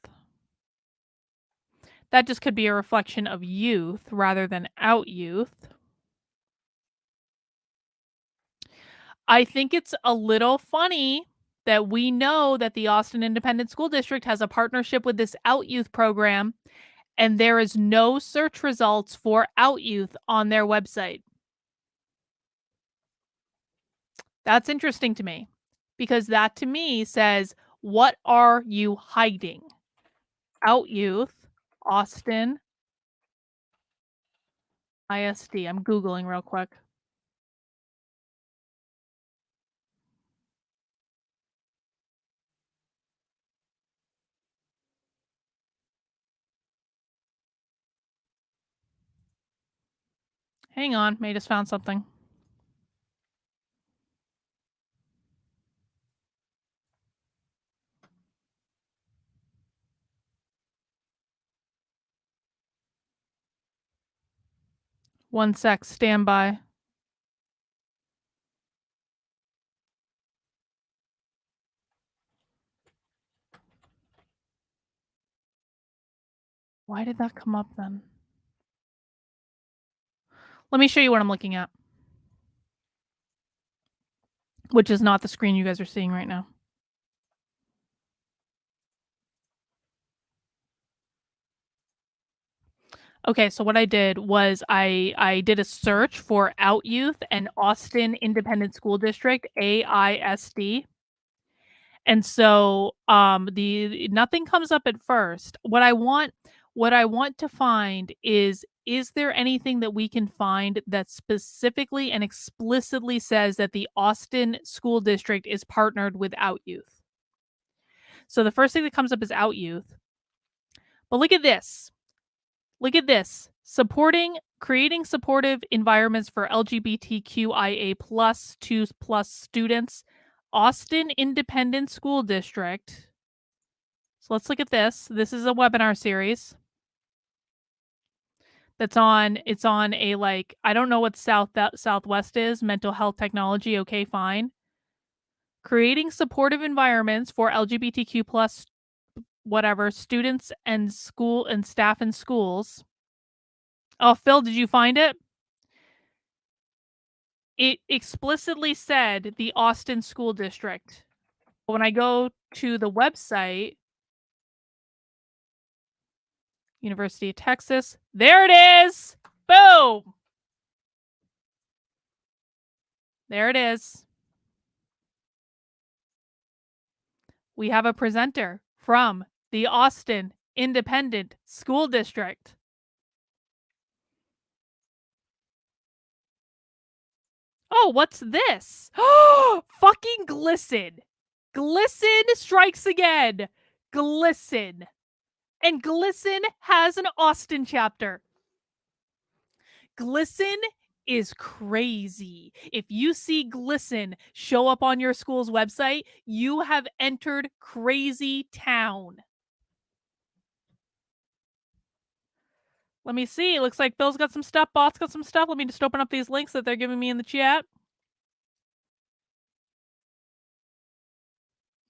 That just could be a reflection of youth rather than Out Youth. I think it's a little funny that we know that the Austin Independent School District has a partnership with this Out Youth program, and there is no search results for Out Youth on their website. That's interesting to me, because that to me says, what are you hiding? Out Youth, Austin ISD. I'm Googling real quick. Hang on, may just found something. One sec, stand by. Why did that come up then? Let me show you what I'm looking at, which is not the screen you guys are seeing right now. Okay, so what I did was I did a search for Out Youth and Austin Independent School District, AISD. And so the nothing comes up at first. What I want to find is there anything that we can find that specifically and explicitly says that the Austin School District is partnered with Out Youth? So the first thing that comes up is Out Youth. But look at this. Look at this. Creating supportive environments for LGBTQIA plus 2+ students. Austin Independent School District. So let's look at this. This is a webinar series. It's on a, like, I don't know what Southwest is, mental health technology, okay, fine. Creating supportive environments for LGBTQ plus whatever students and school and staff in schools. Oh, Phil, did you find it? It explicitly said the Austin School District. When I go to the website, University of Texas, there it is. Boom. There it is. We have a presenter from the Austin Independent School District. Oh, what's this? Fucking Glisten. Glisten strikes again. Glisten. And Glisten has an Austin chapter. Glisten is crazy. If you see Glisten show up on your school's website, you have entered crazy town. Let me see. It looks like Phil's got some stuff. Bot's got some stuff. Let me just open up these links that they're giving me in the chat.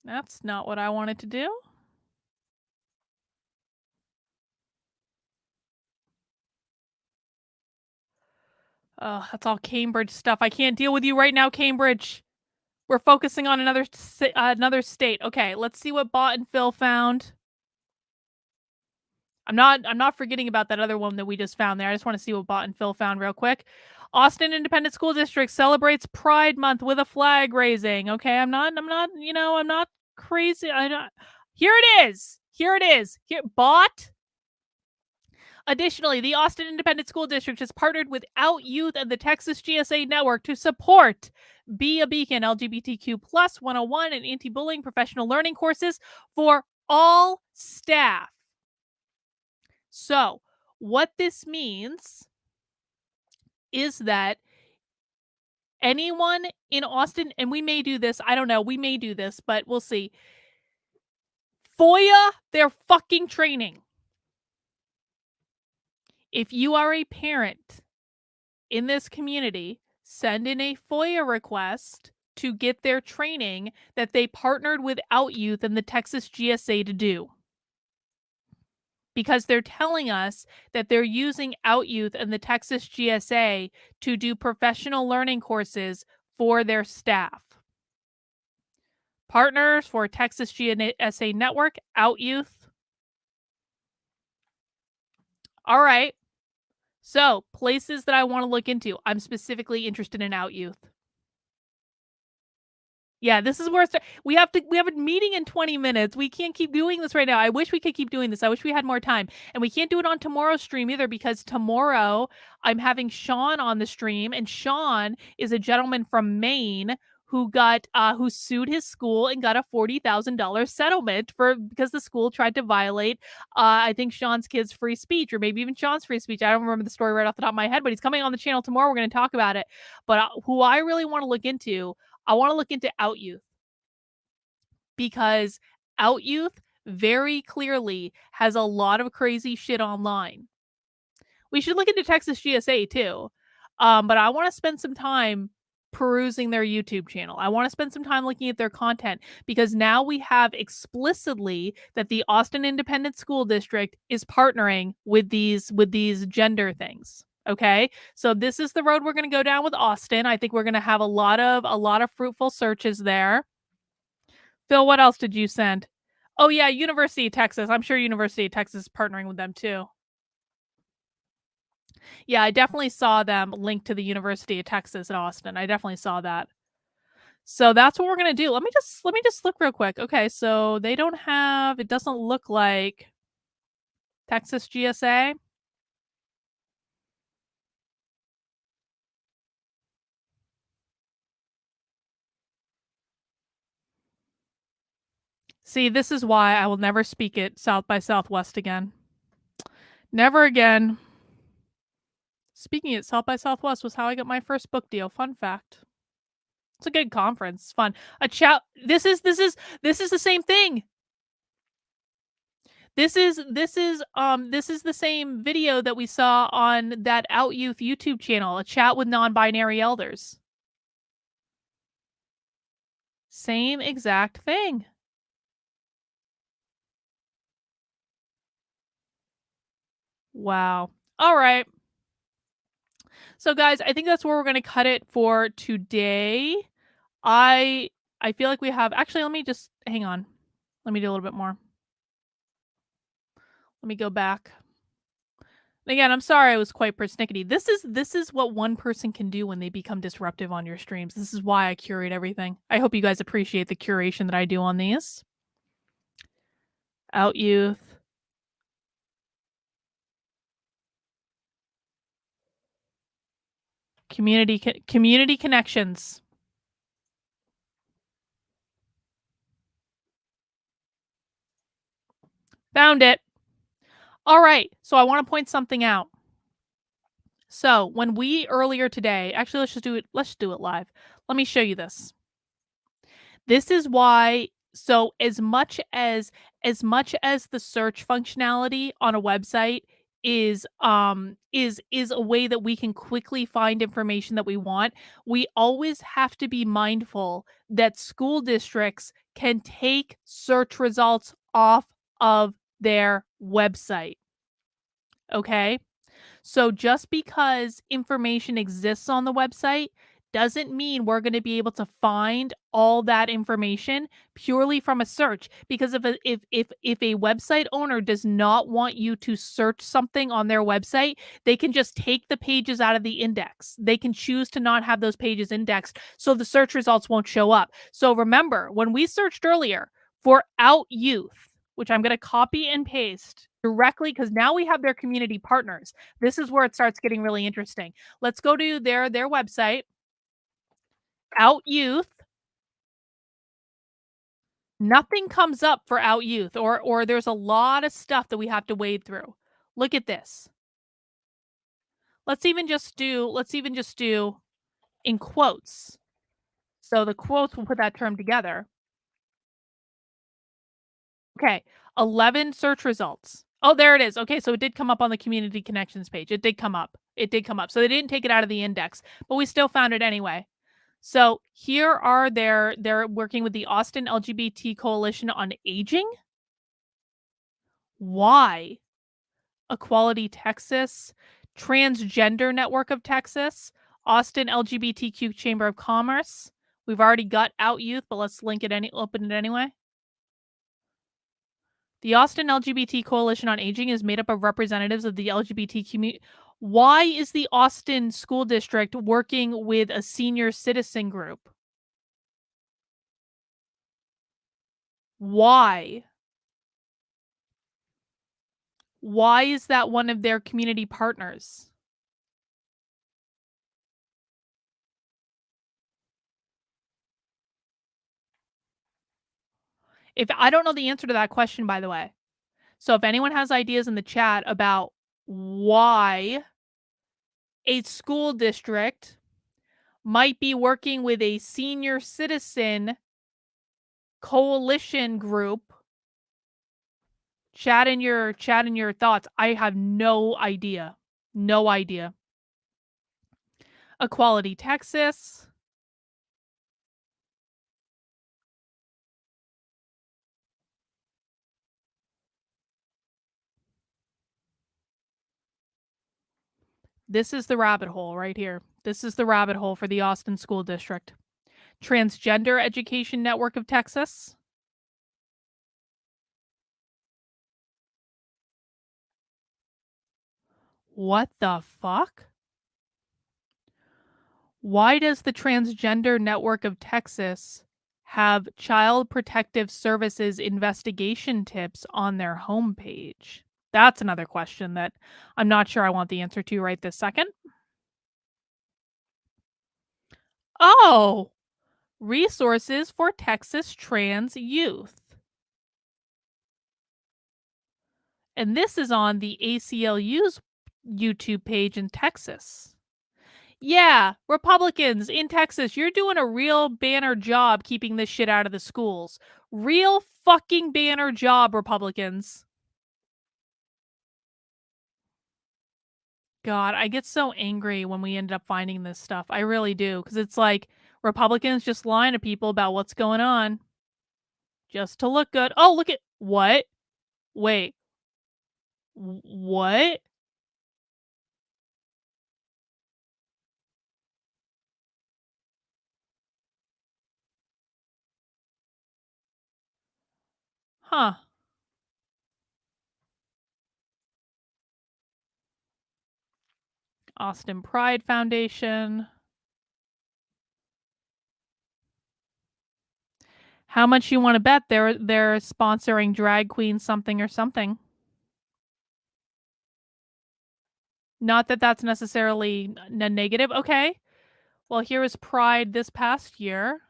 That's not what I wanted to do. Oh, that's all Cambridge stuff. I can't deal with you right now, Cambridge. We're focusing on another state. Okay, let's see what Bot and Phil found. I'm not forgetting about that other one that we just found there. I just want to see what Bot and Phil found real quick. Austin Independent School District celebrates Pride Month with a flag raising. Okay, I'm not, I'm not crazy. Here it is. Here, Bot. Additionally, the Austin Independent School District has partnered with Out Youth and the Texas GSA Network to support Be a Beacon LGBTQ+ 101 and anti-bullying professional learning courses for all staff. So, what this means is that anyone in Austin, and we may do this, I don't know, we may do this, but we'll see. FOIA their fucking training. If you are a parent in this community, send in a FOIA request to get their training that they partnered with Out Youth and the Texas GSA to do. Because they're telling us that they're using Out Youth and the Texas GSA to do professional learning courses for their staff. Partners for Texas GSA Network, Out Youth. All right. So, places that I want to look into. I'm specifically interested in Out Youth. Yeah, this is where we have a meeting in 20 minutes. We can't keep doing this right now. I wish we could keep doing this. I wish we had more time. And we can't do it on tomorrow's stream either, because tomorrow I'm having Sean on the stream, and Sean is a gentleman from Maine who got who sued his school and got a $40,000 settlement because the school tried to violate I think Sean's kid's free speech, or maybe even Sean's free speech. I don't remember the story right off the top of my head, but he's coming on the channel tomorrow. We're going to talk about it. But who I really want to look into, I want to look into Out Youth, because Out Youth very clearly has a lot of crazy shit online. We should look into Texas GSA too. But I want to spend some time perusing their YouTube channel. I want to spend some time looking at their content, because now we have explicitly that the Austin Independent School District is partnering with these gender things. Okay, so this is the road we're going to go down with Austin. I think we're going to have a lot of fruitful searches there. Phil, what else did you send? Oh yeah, University of Texas. I'm sure University of Texas is partnering with them too. Yeah, I definitely saw them linked to the University of Texas at Austin. I definitely saw that. So that's what we're going to do. Let me just look real quick. Okay, so they don't have, it doesn't look like Texas GSA. See, this is why I will never speak at South by Southwest again. Never again. Speaking at South by Southwest was how I got my first book deal. Fun fact. It's a good conference. It's fun. A chat. This is the same thing. This is the same video that we saw on that Out Youth YouTube channel. A chat with non-binary elders. Same exact thing. Wow. All right. So guys, I think that's where we're going to cut it for today. I feel like we have, actually, let me just hang on. Let me do a little bit more. Let me go back. Again, I'm sorry I was quite persnickety. This is what one person can do when they become disruptive on your streams. This is why I curate everything. I hope you guys appreciate the curation that I do on these. Out Youth. Community connections. Found it. All right. So I want to point something out. So when we earlier today, actually, let's just do it live. Let me show you this. This is why. So as much as the search functionality on a website is a way that we can quickly find information that we want, we always have to be mindful that school districts can take search results off of their website. Okay? So just because information exists on the website doesn't mean we're going to be able to find all that information purely from a search, because if a website owner does not want you to search something on their website, they can just take the pages out of the index. They can choose to not have those pages indexed, so the search results won't show up. So remember, when we searched earlier for Out Youth, which I'm going to copy and paste directly because now we have their community partners. This is where it starts getting really interesting. Let's go to their website, Out Youth. Nothing comes up for Out Youth, or there's a lot of stuff that we have to wade through. Look at this. Let's even just do in quotes. So the quotes will put that term together. Okay, 11 search results. Oh, there it is. Okay, so it did come up on the community connections page. It did come up. It did come up. So they didn't take it out of the index, but we still found it anyway. So here are they're working with the Austin LGBT Coalition on Aging. Why? Equality Texas, Transgender Network of Texas, Austin LGBTQ Chamber of Commerce. We've already got Out Youth, but let's open it anyway. The Austin LGBT Coalition on Aging is made up of representatives of the LGBT community. Why is the Austin School District working with a senior citizen group? Why? Why is that one of their community partners? If I don't know the answer to that question, by the way. So if anyone has ideas in the chat about why a school district might be working with a senior citizen coalition group, chat in your thoughts. I have no idea. No idea. Equality Texas. This is the rabbit hole right here. This is the rabbit hole for the Austin School District. Transgender Education Network of Texas. What the fuck? Why does the Transgender Network of Texas have Child Protective Services investigation tips on their homepage? That's another question that I'm not sure I want the answer to right this second. Oh, resources for Texas trans youth. And this is on the ACLU's YouTube page in Texas. Yeah, Republicans in Texas, you're doing a real banner job keeping this shit out of the schools. Real fucking banner job, Republicans. God, I get so angry when we end up finding this stuff. I really do. Because it's like Republicans just lying to people about what's going on. Just to look good. Oh, look at... What? Wait. What? Huh. Austin Pride Foundation. How much you want to bet they're sponsoring drag queen something or something? Not that that's necessarily a negative. Okay. Well, here is Pride this past year.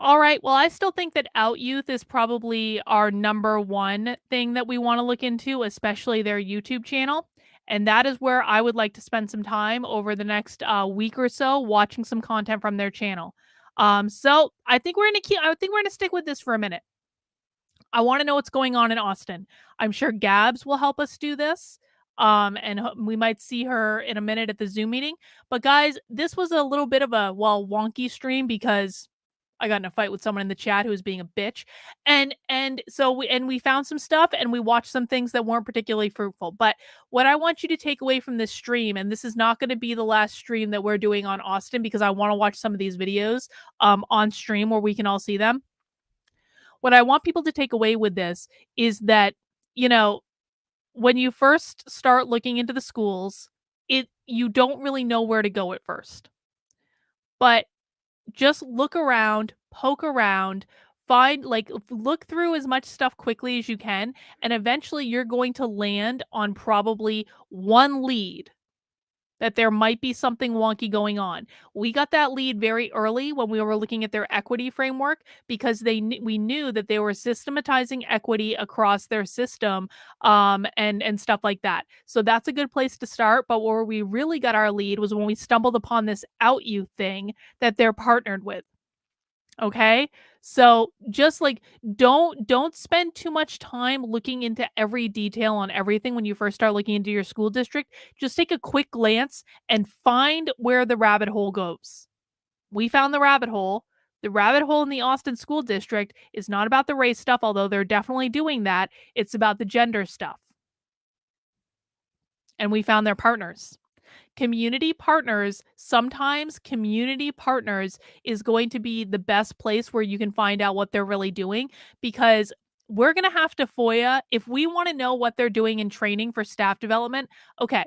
All right. Well, I still think that Out Youth is probably our number one thing that we want to look into, especially their YouTube channel. And that is where I would like to spend some time over the next week or so watching some content from their channel. So I think we're gonna stick with this for a minute. I want to know what's going on in Austin. I'm sure Gabs will help us do this. And we might see her in a minute at the Zoom meeting. But guys, this was a little bit of a wonky stream because I got in a fight with someone in the chat who was being a bitch. And so we found some stuff and we watched some things that weren't particularly fruitful. But what I want you to take away from this stream, and this is not going to be the last stream that we're doing on Austin because I want to watch some of these videos on stream where we can all see them. What I want people to take away with this is that, you know, when you first start looking into the schools, you don't really know where to go at first. But just look around, poke around, find look through as much stuff quickly as you can, and eventually you're going to land on probably one lead that there might be something wonky going on. We got that lead very early when we were looking at their equity framework because we knew that they were systematizing equity across their system and stuff like that. So that's a good place to start. But where we really got our lead was when we stumbled upon this Out You thing that they're partnered with. Okay? So just don't spend too much time looking into every detail on everything when you first start looking into your school district. Just take a quick glance and find where the rabbit hole goes. We found the rabbit hole. The rabbit hole in the Austin School District is not about the race stuff, although they're definitely doing that. It's about the gender stuff. And we found their partners. Sometimes community partners is going to be the best place where you can find out what they're really doing, because we're going to have to FOIA if we want to know what they're doing in training for staff development. Okay.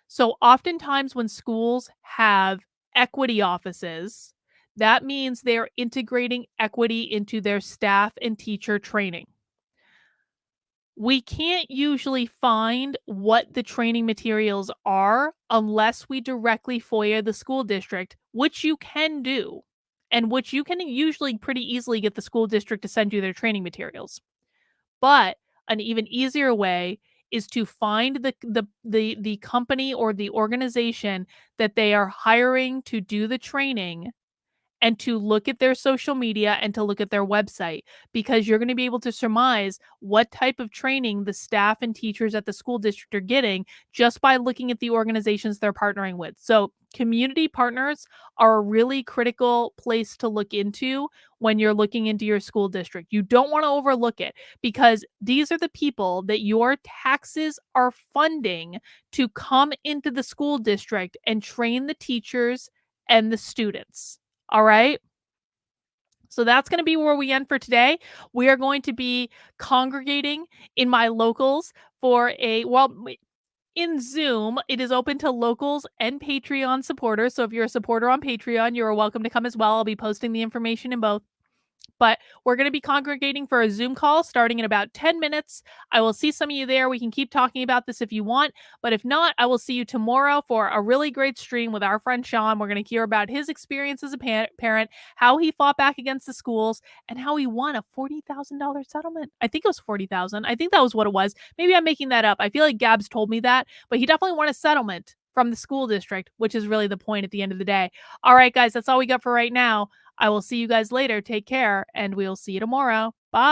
So oftentimes when schools have equity offices, that means they're integrating equity into their staff and teacher training. We can't usually find what the training materials are unless we directly FOIA the school district, which you can do, and which you can usually pretty easily get the school district to send you their training materials. But an even easier way is to find the company or the organization that they are hiring to do the training, and to look at their social media and to look at their website, because you're going to be able to surmise what type of training the staff and teachers at the school district are getting just by looking at the organizations they're partnering with. So community partners are a really critical place to look into when you're looking into your school district. You don't want to overlook it, because these are the people that your taxes are funding to come into the school district and train the teachers and the students. All right. So that's going to be where we end for today. We are going to be congregating in my locals for in Zoom. It is open to locals and Patreon supporters. So if you're a supporter on Patreon, you're welcome to come as well. I'll be posting the information in both. But we're going to be congregating for a Zoom call starting in about 10 minutes. I will see some of you there. We can keep talking about this if you want. But if not, I will see you tomorrow for a really great stream with our friend Sean. We're going to hear about his experience as a parent, how he fought back against the schools, and how he won a $40,000 settlement. I think it was $40,000. I think that was what it was. Maybe I'm making that up. I feel like Gabs told me that, but he definitely won a settlement from the school district, which is really the point at the end of the day. All right, guys, that's all we got for right now. I will see you guys later. Take care, and we'll see you tomorrow. Bye.